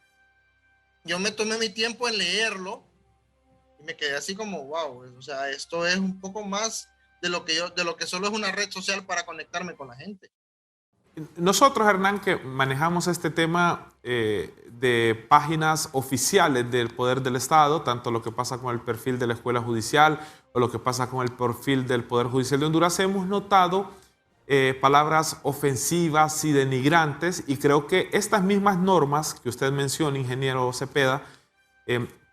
yo me tomé mi tiempo en leerlo y me quedé así como, wow, o sea, esto es un poco más de lo que solo es una red social para conectarme con la gente. Nosotros, Hernán, que manejamos este tema de páginas oficiales del Poder del Estado, tanto lo que pasa con el perfil de la Escuela Judicial o lo que pasa con el perfil del Poder Judicial de Honduras, hemos notado palabras ofensivas y denigrantes, y creo que estas mismas normas que usted menciona, ingeniero Cepeda,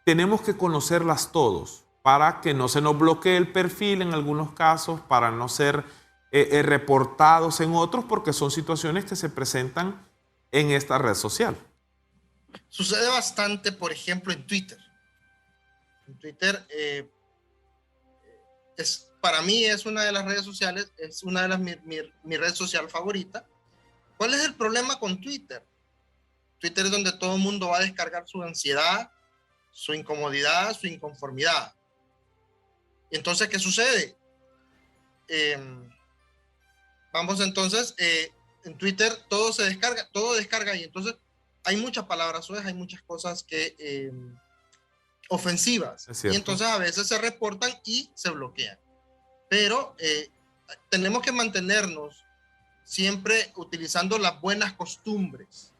tenemos que conocerlas todos para que no se nos bloquee el perfil en algunos casos, para no ser reportados en otros, porque son situaciones que se presentan en esta red social. Sucede bastante, por ejemplo, en Twitter. En Twitter para mí es una de las redes sociales, es una de mi red social favorita. ¿Cuál es el problema con Twitter? Twitter es donde todo el mundo va a descargar su ansiedad, su incomodidad, su inconformidad. Y entonces, ¿qué sucede? En Twitter todo se descarga, todo descarga, y entonces hay muchas palabras suaves, hay muchas cosas que ofensivas, y entonces a veces se reportan y se bloquean. Pero tenemos que mantenernos siempre utilizando las buenas costumbres,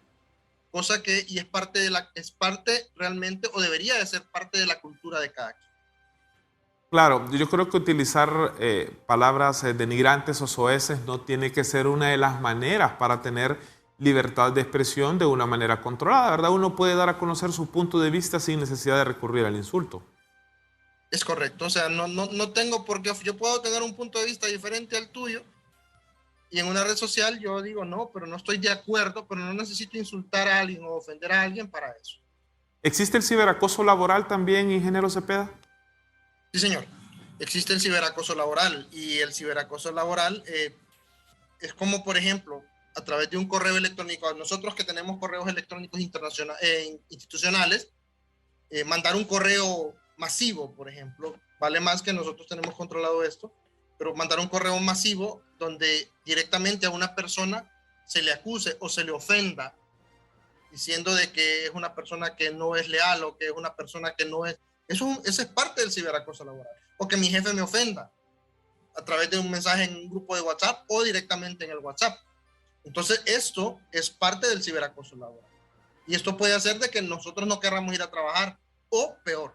cosa que es parte realmente, o debería de ser parte de la cultura de cada quien. Claro, yo creo que utilizar palabras denigrantes o soeces no tiene que ser una de las maneras para tener libertad de expresión de una manera controlada, ¿verdad? Uno puede dar a conocer su punto de vista sin necesidad de recurrir al insulto. Es correcto, o sea, no tengo por qué, yo puedo tener un punto de vista diferente al tuyo, y en una red social yo digo no, pero no estoy de acuerdo, pero no necesito insultar a alguien o ofender a alguien para eso. ¿Existe el ciberacoso laboral también, ingeniero Cepeda? Sí, señor. Existe el ciberacoso laboral, y el ciberacoso laboral es como, por ejemplo, a través de un correo electrónico, nosotros que tenemos correos electrónicos institucionales, mandar un correo masivo, por ejemplo, vale más que nosotros tenemos controlado esto, pero mandar un correo masivo donde directamente a una persona se le acuse o se le ofenda, diciendo de que es una persona que no es leal, o que es una persona que no es... Eso es parte del ciberacoso laboral. O que mi jefe me ofenda a través de un mensaje en un grupo de WhatsApp o directamente en el WhatsApp. Entonces, esto es parte del ciberacoso laboral. Y esto puede hacer de que nosotros no querramos ir a trabajar, o peor.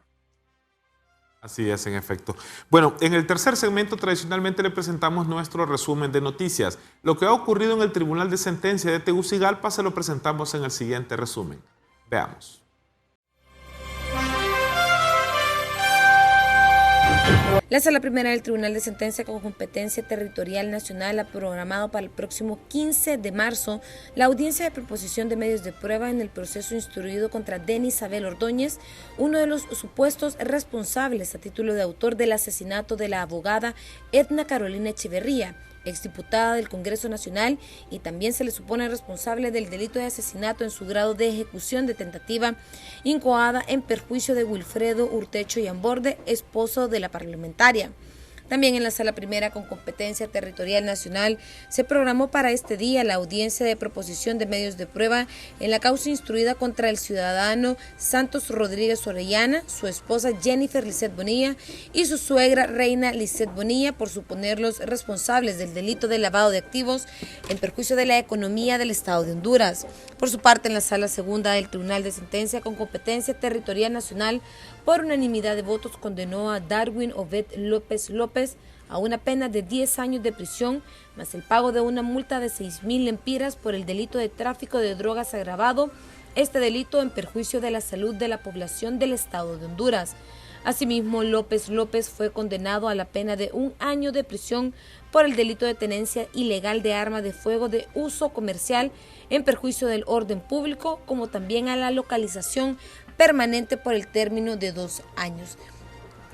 Así es, en efecto. Bueno, en el tercer segmento tradicionalmente le presentamos nuestro resumen de noticias. Lo que ha ocurrido en el Tribunal de Sentencia de Tegucigalpa se lo presentamos en el siguiente resumen. Veamos. La Sala Primera del Tribunal de Sentencia con Competencia Territorial Nacional ha programado para el próximo 15 de marzo la audiencia de proposición de medios de prueba en el proceso instruido contra Denis Abel Ordóñez, uno de los supuestos responsables a título de autor del asesinato de la abogada Edna Carolina Echeverría, exdiputada del Congreso Nacional, y también se le supone responsable del delito de asesinato en su grado de ejecución de tentativa incoada en perjuicio de Wilfredo Urtecho Yamborde, esposo de la parlamentaria. También en la Sala Primera con Competencia Territorial Nacional se programó para este día la audiencia de proposición de medios de prueba en la causa instruida contra el ciudadano Santos Rodríguez Orellana, su esposa Jennifer Lisset Bonilla y su suegra Reina Lisset Bonilla por suponerlos responsables del delito de lavado de activos en perjuicio de la economía del Estado de Honduras. Por su parte, en la Sala Segunda del Tribunal de Sentencia con Competencia Territorial Nacional, por unanimidad de votos condenó a Darwin Obed López a una pena de 10 años de prisión, más el pago de una multa de 6,000 lempiras por el delito de tráfico de drogas agravado, este delito en perjuicio de la salud de la población del Estado de Honduras. Asimismo, López fue condenado a la pena de 1 año de prisión por el delito de tenencia ilegal de arma de fuego de uso comercial en perjuicio del orden público, como también a la localización permanente por el término de 2 años.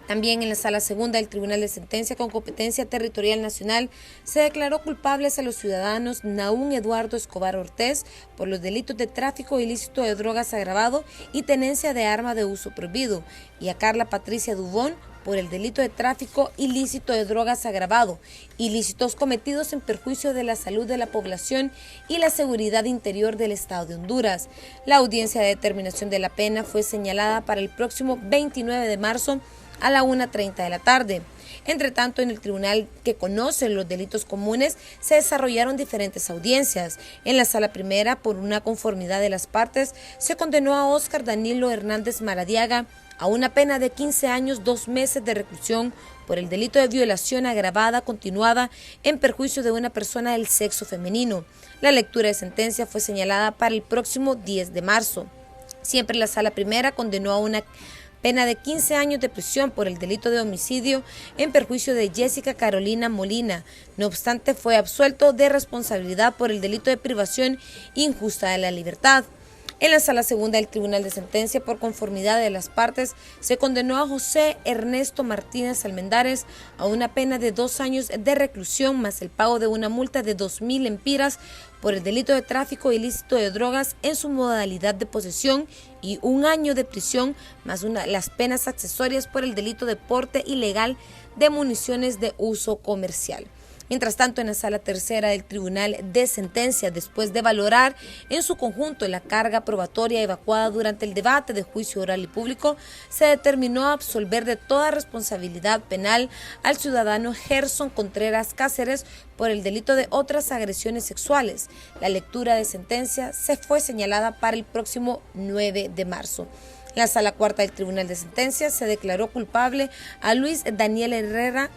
También en la Sala Segunda del Tribunal de Sentencia con Competencia Territorial Nacional se declaró culpables a los ciudadanos Naún Eduardo Escobar Ortiz por los delitos de tráfico ilícito de drogas agravado y tenencia de arma de uso prohibido, y a Carla Patricia Dubón por el delito de tráfico ilícito de drogas agravado, ilícitos cometidos en perjuicio de la salud de la población y la seguridad interior del Estado de Honduras. La audiencia de determinación de la pena fue señalada para el próximo 29 de marzo a la 1:30 de la tarde. Entre tanto, en el tribunal que conoce los delitos comunes se desarrollaron diferentes audiencias. En la sala primera, por una conformidad de las partes, se condenó a Óscar Danilo Hernández Maradiaga a una pena de 15 años, 2 meses de reclusión por el delito de violación agravada continuada en perjuicio de una persona del sexo femenino. La lectura de sentencia fue señalada para el próximo 10 de marzo. Siempre la sala primera condenó a una pena de 15 años de prisión por el delito de homicidio en perjuicio de Jessica Carolina Molina. No obstante, fue absuelto de responsabilidad por el delito de privación injusta de la libertad. En la sala segunda del Tribunal de Sentencia, por conformidad de las partes, se condenó a José Ernesto Martínez Almendares a una pena de 2 años de reclusión más el pago de una multa de 2.000 lempiras por el delito de tráfico ilícito de drogas en su modalidad de posesión y 1 año de prisión más las penas accesorias por el delito de porte ilegal de municiones de uso comercial. Mientras tanto, en la sala tercera del Tribunal de Sentencia, después de valorar en su conjunto la carga probatoria evacuada durante el debate de juicio oral y público, se determinó absolver de toda responsabilidad penal al ciudadano Gerson Contreras Cáceres por el delito de otras agresiones sexuales. La lectura de sentencia se fue señalada para el próximo 9 de marzo. En la sala cuarta del Tribunal de Sentencia se declaró culpable a Luis Daniel Herrera.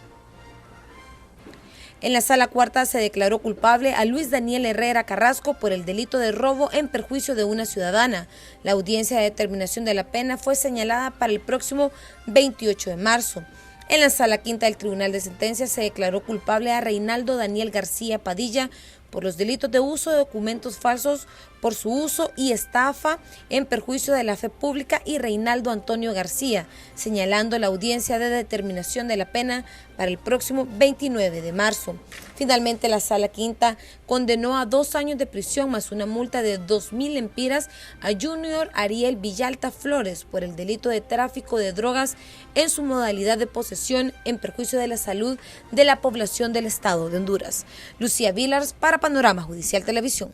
En la sala cuarta se declaró culpable a Luis Daniel Herrera Carrasco por el delito de robo en perjuicio de una ciudadana. La audiencia de determinación de la pena fue señalada para el próximo 28 de marzo. En la sala quinta del Tribunal de Sentencia se declaró culpable a Reinaldo Daniel García Padilla por los delitos de uso de documentos falsos por su uso y estafa en perjuicio de la fe pública y Reinaldo Antonio García, señalando la audiencia de determinación de la pena para el próximo 29 de marzo. Finalmente, la Sala Quinta condenó a 2 años de prisión más una multa de 2.000 lempiras a Junior Ariel Villalta Flores por el delito de tráfico de drogas en su modalidad de posesión en perjuicio de la salud de la población del estado de Honduras. Lucía Vilars para Panorama Judicial Televisión.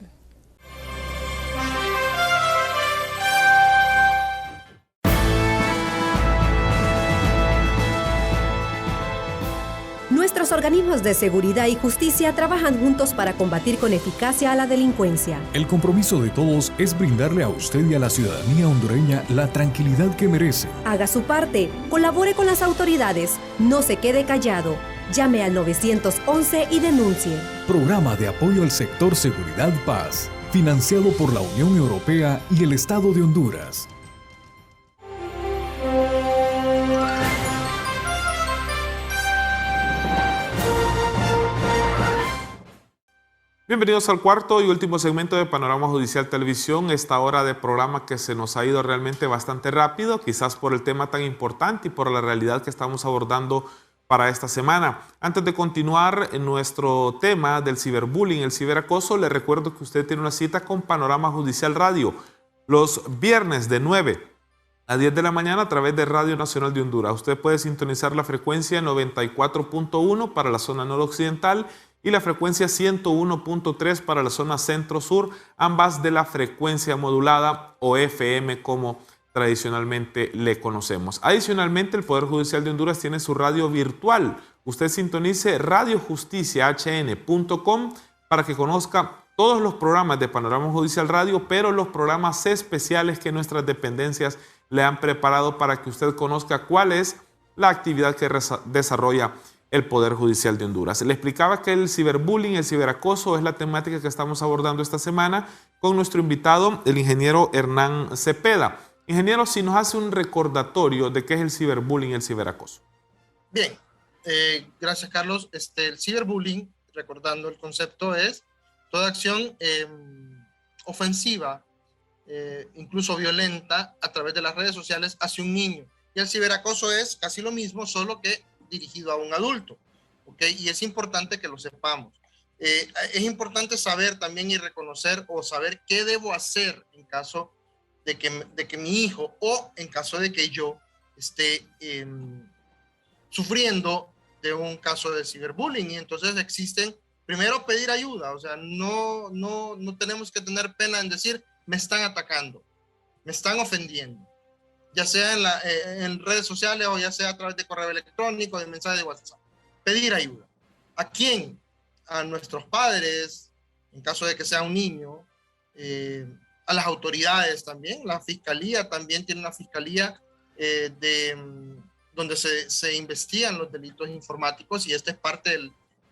Nuestros organismos de seguridad y justicia trabajan juntos para combatir con eficacia a la delincuencia. El compromiso de todos es brindarle a usted y a la ciudadanía hondureña la tranquilidad que merece. Haga su parte, colabore con las autoridades, no se quede callado. Llame al 911 y denuncie. Programa de apoyo al sector Seguridad Paz, financiado por la Unión Europea y el Estado de Honduras. Bienvenidos al cuarto y último segmento de Panorama Judicial Televisión, esta hora de programa que se nos ha ido realmente bastante rápido, quizás por el tema tan importante y por la realidad que estamos abordando para esta semana. Antes de continuar en nuestro tema del ciberbullying, el ciberacoso, le recuerdo que usted tiene una cita con Panorama Judicial Radio los viernes de 9 a 10 de la mañana a través de Radio Nacional de Honduras. Usted puede sintonizar la frecuencia 94.1 para la zona noroccidental y la frecuencia 101.3 para la zona centro-sur, ambas de la frecuencia modulada o FM como tradicionalmente le conocemos. Adicionalmente, el Poder Judicial de Honduras tiene su radio virtual. Usted sintonice radiojusticiahn.com para que conozca todos los programas de Panorama Judicial Radio, pero los programas especiales que nuestras dependencias le han preparado para que usted conozca cuál es la actividad que desarrolla el Poder Judicial de Honduras. Le explicaba que el ciberbullying, el ciberacoso es la temática que estamos abordando esta semana con nuestro invitado, el ingeniero Hernán Cepeda. Ingeniero, si nos hace un recordatorio de qué es el ciberbullying, el ciberacoso. Bien, gracias Carlos. El ciberbullying, recordando el concepto, es toda acción ofensiva, incluso violenta, a través de las redes sociales hacia un niño. Y el ciberacoso es casi lo mismo, solo que dirigido a un adulto, ¿ok? Y es importante que lo sepamos. Es importante saber también y reconocer o saber qué debo hacer en caso de que mi hijo o en caso de que yo esté sufriendo de un caso de ciberbullying. Y entonces existen, primero pedir ayuda, o sea, no tenemos que tener pena en decir, me están atacando, me están ofendiendo. ya sea en redes sociales o ya sea a través de correo electrónico, de mensajes de WhatsApp. Pedir ayuda. ¿A quién? A nuestros padres, en caso de que sea un niño, a las autoridades también. La fiscalía también tiene una fiscalía donde se investigan los delitos informáticos, y esta es parte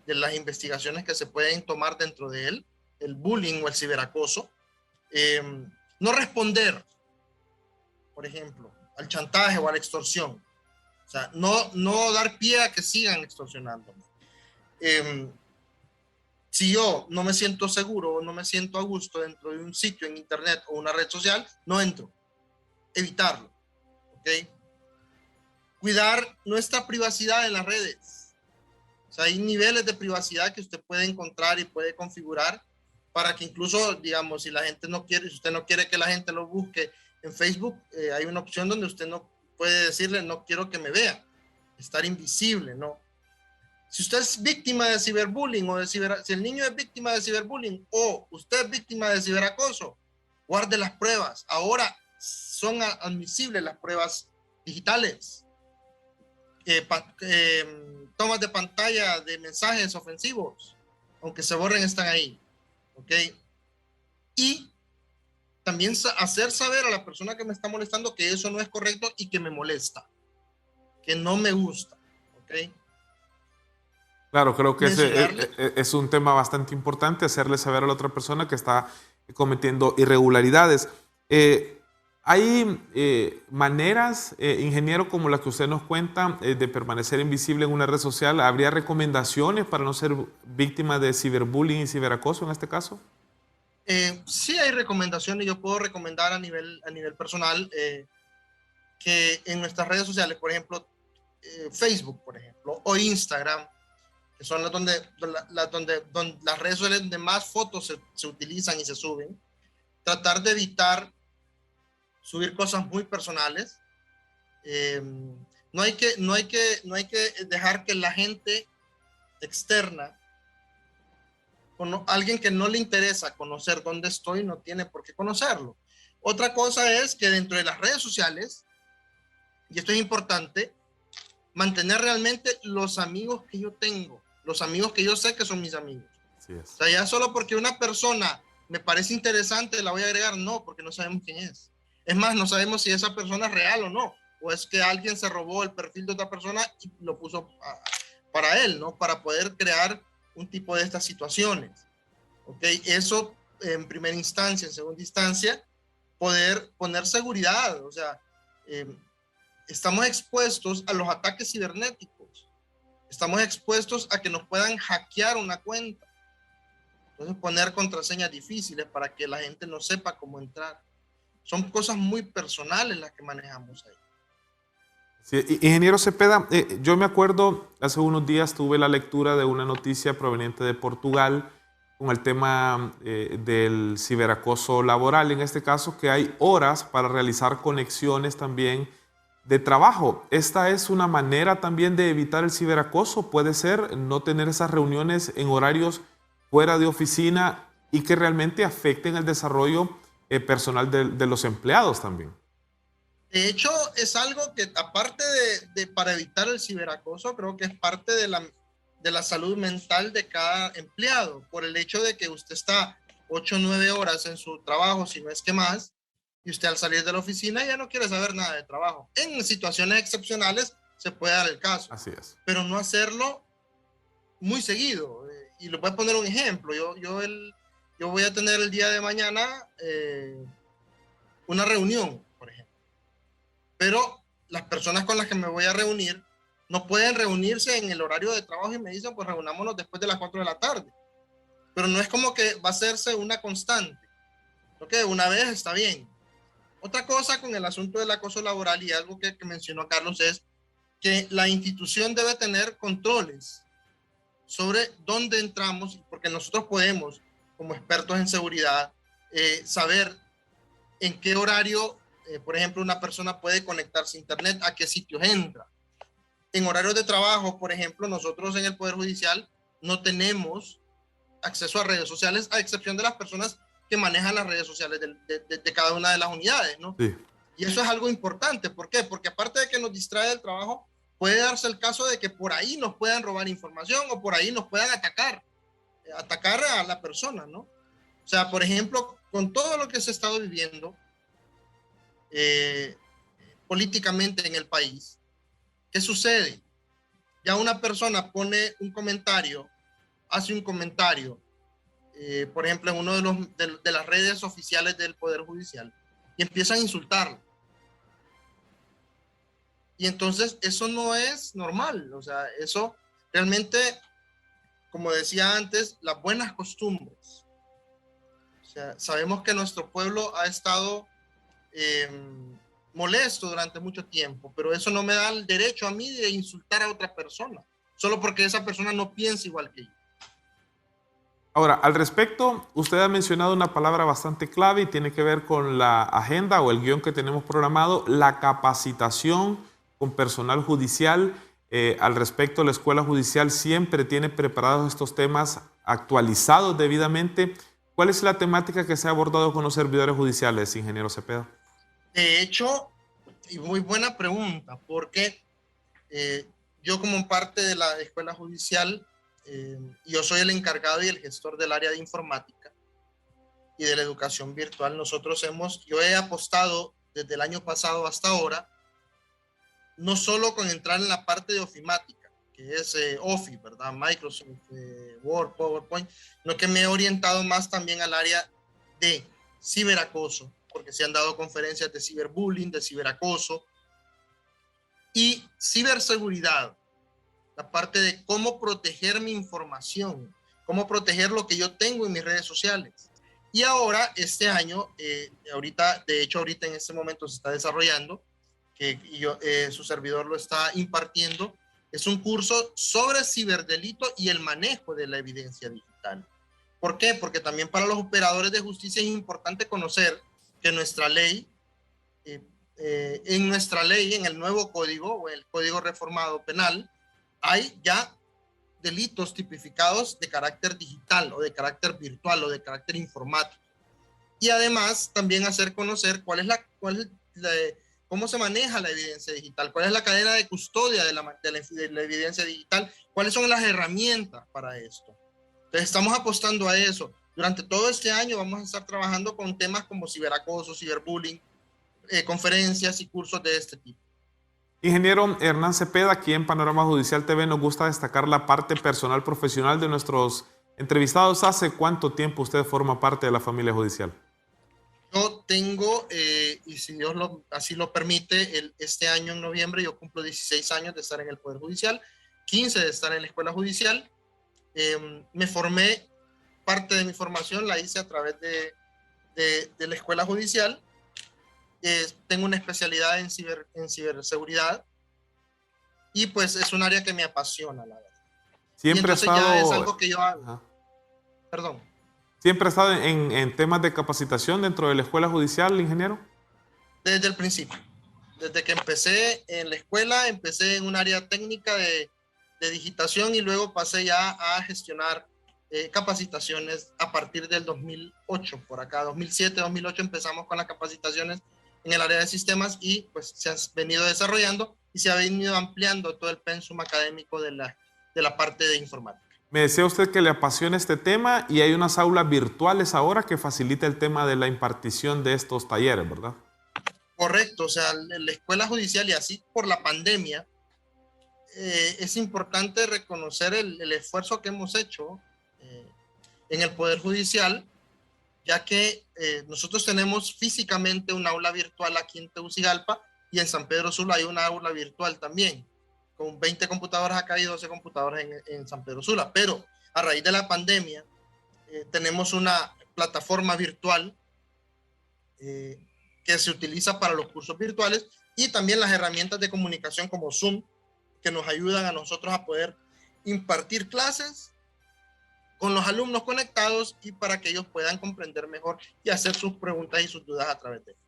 de las investigaciones que se pueden tomar dentro de él, el bullying o el ciberacoso. No responder, por ejemplo, al chantaje o a la extorsión. O sea, no dar pie a que sigan extorsionándome. Si yo no me siento seguro o no me siento a gusto dentro de un sitio en internet o una red social, no entro. Evitarlo. ¿Ok? Cuidar nuestra privacidad en las redes. O sea, hay niveles de privacidad que usted puede encontrar y puede configurar para que incluso, digamos, si la gente no quiere, si usted no quiere que la gente lo busque en Facebook, hay una opción donde usted no puede decirle, no quiero que me vea, estar invisible, ¿no? Si usted es víctima de ciberbullying si el niño es víctima de ciberbullying o usted es víctima de ciberacoso, guarde las pruebas. Ahora son admisibles las pruebas digitales. Tomas de pantalla de mensajes ofensivos, aunque se borren, están ahí. ¿Ok? Y también hacer saber a la persona que me está molestando que eso no es correcto y que me molesta, que no me gusta. ¿Ok? Claro, creo que ese es un tema bastante importante, hacerle saber a la otra persona que está cometiendo irregularidades. ¿Hay maneras, ingeniero, como las que usted nos cuenta, de permanecer invisible en una red social? ¿Habría recomendaciones para no ser víctima de ciberbullying y ciberacoso en este caso? Sí hay recomendaciones. Yo puedo recomendar a nivel personal que en nuestras redes sociales, por ejemplo, Facebook, por ejemplo, o Instagram, que son donde las redes sociales donde más fotos se utilizan y se suben, tratar de evitar subir cosas muy personales. No hay que dejar que la gente externa, alguien que no le interesa conocer dónde estoy, no tiene por qué conocerlo. Otra cosa es que dentro de las redes sociales, y esto es importante, mantener realmente los amigos que yo tengo, los amigos que yo sé que son mis amigos. Así es. O sea, ya solo porque una persona me parece interesante la voy a agregar, no, porque no sabemos quién es. Es más, no sabemos si esa persona es real o no, o es que alguien se robó el perfil de otra persona y lo puso para él, ¿no? Para poder crear un tipo de estas situaciones. ¿Ok? Eso en primera instancia. En segunda instancia, poder poner seguridad. O sea, estamos expuestos a los ataques cibernéticos. Estamos expuestos a que nos puedan hackear una cuenta. Entonces, poner contraseñas difíciles para que la gente no sepa cómo entrar. Son cosas muy personales las que manejamos ahí. Sí, ingeniero Cepeda, yo me acuerdo, hace unos días tuve la lectura de una noticia proveniente de Portugal con el tema del ciberacoso laboral, en este caso, que hay horas para realizar conexiones también de trabajo. ¿Esta es una manera también de evitar el ciberacoso? ¿Puede ser no tener esas reuniones en horarios fuera de oficina y que realmente afecten el desarrollo personal de los empleados también? De hecho, es algo que aparte para evitar el ciberacoso, creo que es parte de la salud mental de cada empleado, por el hecho de que usted está 8 o 9 horas en su trabajo, si no es que más, y usted al salir de la oficina ya no quiere saber nada de trabajo. En situaciones excepcionales se puede dar el caso. Así es. Pero no hacerlo muy seguido. Y le voy a poner un ejemplo. Yo voy a tener el día de mañana una reunión, por ejemplo. Pero las personas con las que me voy a reunir no pueden reunirse en el horario de trabajo y me dicen, pues reunámonos después de las 4 de la tarde. Pero no es como que va a hacerse una constante. Ok, una vez está bien. Otra cosa con el asunto del acoso laboral y algo que mencionó Carlos es que la institución debe tener controles sobre dónde entramos, porque nosotros podemos, como expertos en seguridad, saber en qué horario, por ejemplo, una persona puede conectarse a internet, a qué sitios entra. En horarios de trabajo, por ejemplo, nosotros en el Poder Judicial no tenemos acceso a redes sociales, a excepción de las personas que manejan las redes sociales de cada una de las unidades, ¿no? Sí. Y eso es algo importante. ¿Por qué? Porque aparte de que nos distrae del trabajo, puede darse el caso de que por ahí nos puedan robar información o por ahí nos puedan atacar a la persona, ¿no? O sea, por ejemplo, con todo lo que se ha estado viviendo políticamente en el país, ¿qué sucede? Ya una persona pone un comentario, hace un comentario, por ejemplo, en uno de las redes oficiales del Poder Judicial, y empiezan a insultarlo. Y entonces eso no es normal. O sea, eso realmente, como decía antes, las buenas costumbres. O sea, sabemos que nuestro pueblo ha estado molesto durante mucho tiempo, pero eso no me da el derecho a mí de insultar a otra persona, solo porque esa persona no piensa igual que yo. Ahora, al respecto, usted ha mencionado una palabra bastante clave y tiene que ver con la agenda o el guión que tenemos programado, la capacitación con personal judicial. Al respecto, la Escuela Judicial siempre tiene preparados estos temas actualizados debidamente. ¿Cuál es la temática que se ha abordado con los servidores judiciales, ingeniero Cepeda? De hecho, y muy buena pregunta, porque yo como parte de la Escuela Judicial, yo soy el encargado y el gestor del área de informática y de la educación virtual. Yo he apostado desde el año pasado hasta ahora, no solo con entrar en la parte de ofimática, que es Office, ¿verdad? Microsoft, Word, PowerPoint, sino que me he orientado más también al área de ciberacoso, porque se han dado conferencias de ciberbullying, de ciberacoso y ciberseguridad. La parte de cómo proteger mi información, cómo proteger lo que yo tengo en mis redes sociales. Y ahora, este año, ahorita en este momento se está desarrollando, su servidor lo está impartiendo, es un curso sobre ciberdelito y el manejo de la evidencia digital. ¿Por qué? Porque también para los operadores de justicia es importante conocer que nuestra ley, en el nuevo código o el código reformado penal, hay ya delitos tipificados de carácter digital o de carácter virtual o de carácter informático. Y además también hacer conocer cómo se maneja la evidencia digital, cuál es la cadena de custodia de la evidencia digital, cuáles son las herramientas para esto. Entonces estamos apostando a eso. Durante todo este año vamos a estar trabajando con temas como ciberacoso, ciberbullying, conferencias y cursos de este tipo. Ingeniero Hernán Cepeda, aquí en Panorama Judicial TV nos gusta destacar la parte personal profesional de nuestros entrevistados. ¿Hace cuánto tiempo usted forma parte de la familia judicial? Yo tengo, y si Dios así lo permite, este año en noviembre yo cumplo 16 años de estar en el Poder Judicial, 15 de estar en la Escuela Judicial. Me formé, parte de mi formación la hice a través de la Escuela Judicial. Tengo una especialidad en ciberseguridad y pues es un área que me apasiona, la verdad. Siempre ha estado... ya es algo que yo hago. Ajá. Perdón. ¿Siempre ha estado en temas de capacitación dentro de la Escuela Judicial, ingeniero? Desde el principio. Desde que empecé en la escuela, empecé en un área técnica de digitación y luego pasé ya a gestionar capacitaciones a partir del 2008, por acá, 2007, 2008 empezamos con las capacitaciones en el área de sistemas y pues se han venido desarrollando y se ha venido ampliando todo el pensum académico de la parte de informática. Me decía usted que le apasiona este tema y hay unas aulas virtuales ahora que facilita el tema de la impartición de estos talleres, ¿verdad? Correcto, o sea, la Escuela Judicial y así por la pandemia, es importante reconocer el esfuerzo que hemos hecho en el Poder Judicial, ya que nosotros tenemos físicamente un aula virtual aquí en Tegucigalpa y en San Pedro Sula hay una aula virtual también, con 20 computadoras acá y 12 computadoras en San Pedro Sula. Pero a raíz de la pandemia tenemos una plataforma virtual que se utiliza para los cursos virtuales y también las herramientas de comunicación como Zoom, que nos ayudan a nosotros a poder impartir clases con los alumnos conectados y para que ellos puedan comprender mejor y hacer sus preguntas y sus dudas a través de él.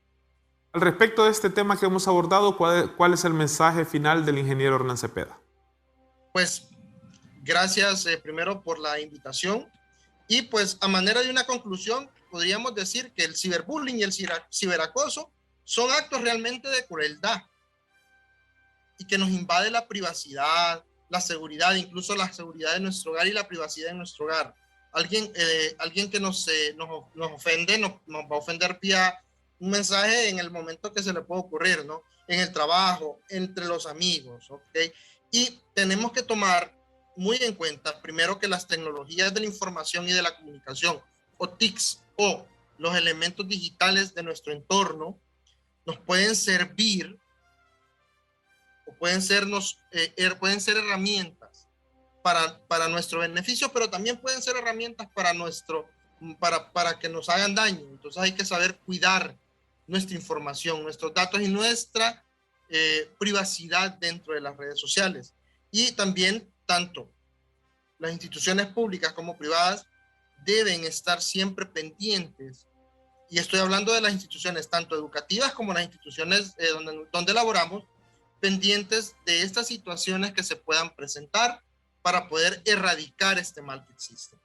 Al respecto de este tema que hemos abordado, ¿cuál es el mensaje final del ingeniero Hernán Cepeda? Pues gracias primero por la invitación y pues a manera de una conclusión podríamos decir que el ciberbullying y el ciberacoso son actos realmente de crueldad y que nos invade la privacidad, la seguridad, incluso la seguridad de nuestro hogar y la privacidad de nuestro hogar. Alguien que nos ofende, nos va a ofender vía un mensaje en el momento que se le puede ocurrir, ¿no? En el trabajo, entre los amigos, ¿ok? Y tenemos que tomar muy en cuenta, primero, que las tecnologías de la información y de la comunicación, o TICs, o los elementos digitales de nuestro entorno, nos pueden servir, o pueden ser herramientas para nuestro beneficio, pero también pueden ser herramientas para que nos hagan daño. Entonces hay que saber cuidar nuestra información, nuestros datos y nuestra privacidad dentro de las redes sociales. Y también, tanto las instituciones públicas como privadas deben estar siempre pendientes, y estoy hablando de las instituciones tanto educativas como las instituciones donde laboramos, pendientes de estas situaciones que se puedan presentar para poder erradicar este mal que existe.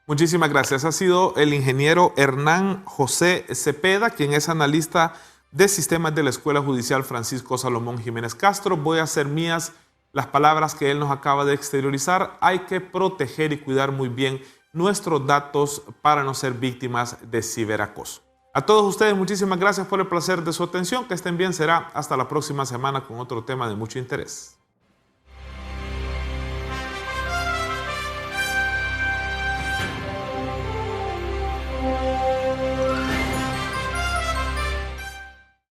Muchísimas gracias. Ha sido el ingeniero Hernán José Cepeda, quien es analista de sistemas de la Escuela Judicial Francisco Salomón Jiménez Castro. Voy a hacer mías las palabras que él nos acaba de exteriorizar. Hay que proteger y cuidar muy bien nuestros datos para no ser víctimas de ciberacoso. A todos ustedes, muchísimas gracias por el placer de su atención. Que estén bien. Será hasta la próxima semana con otro tema de mucho interés.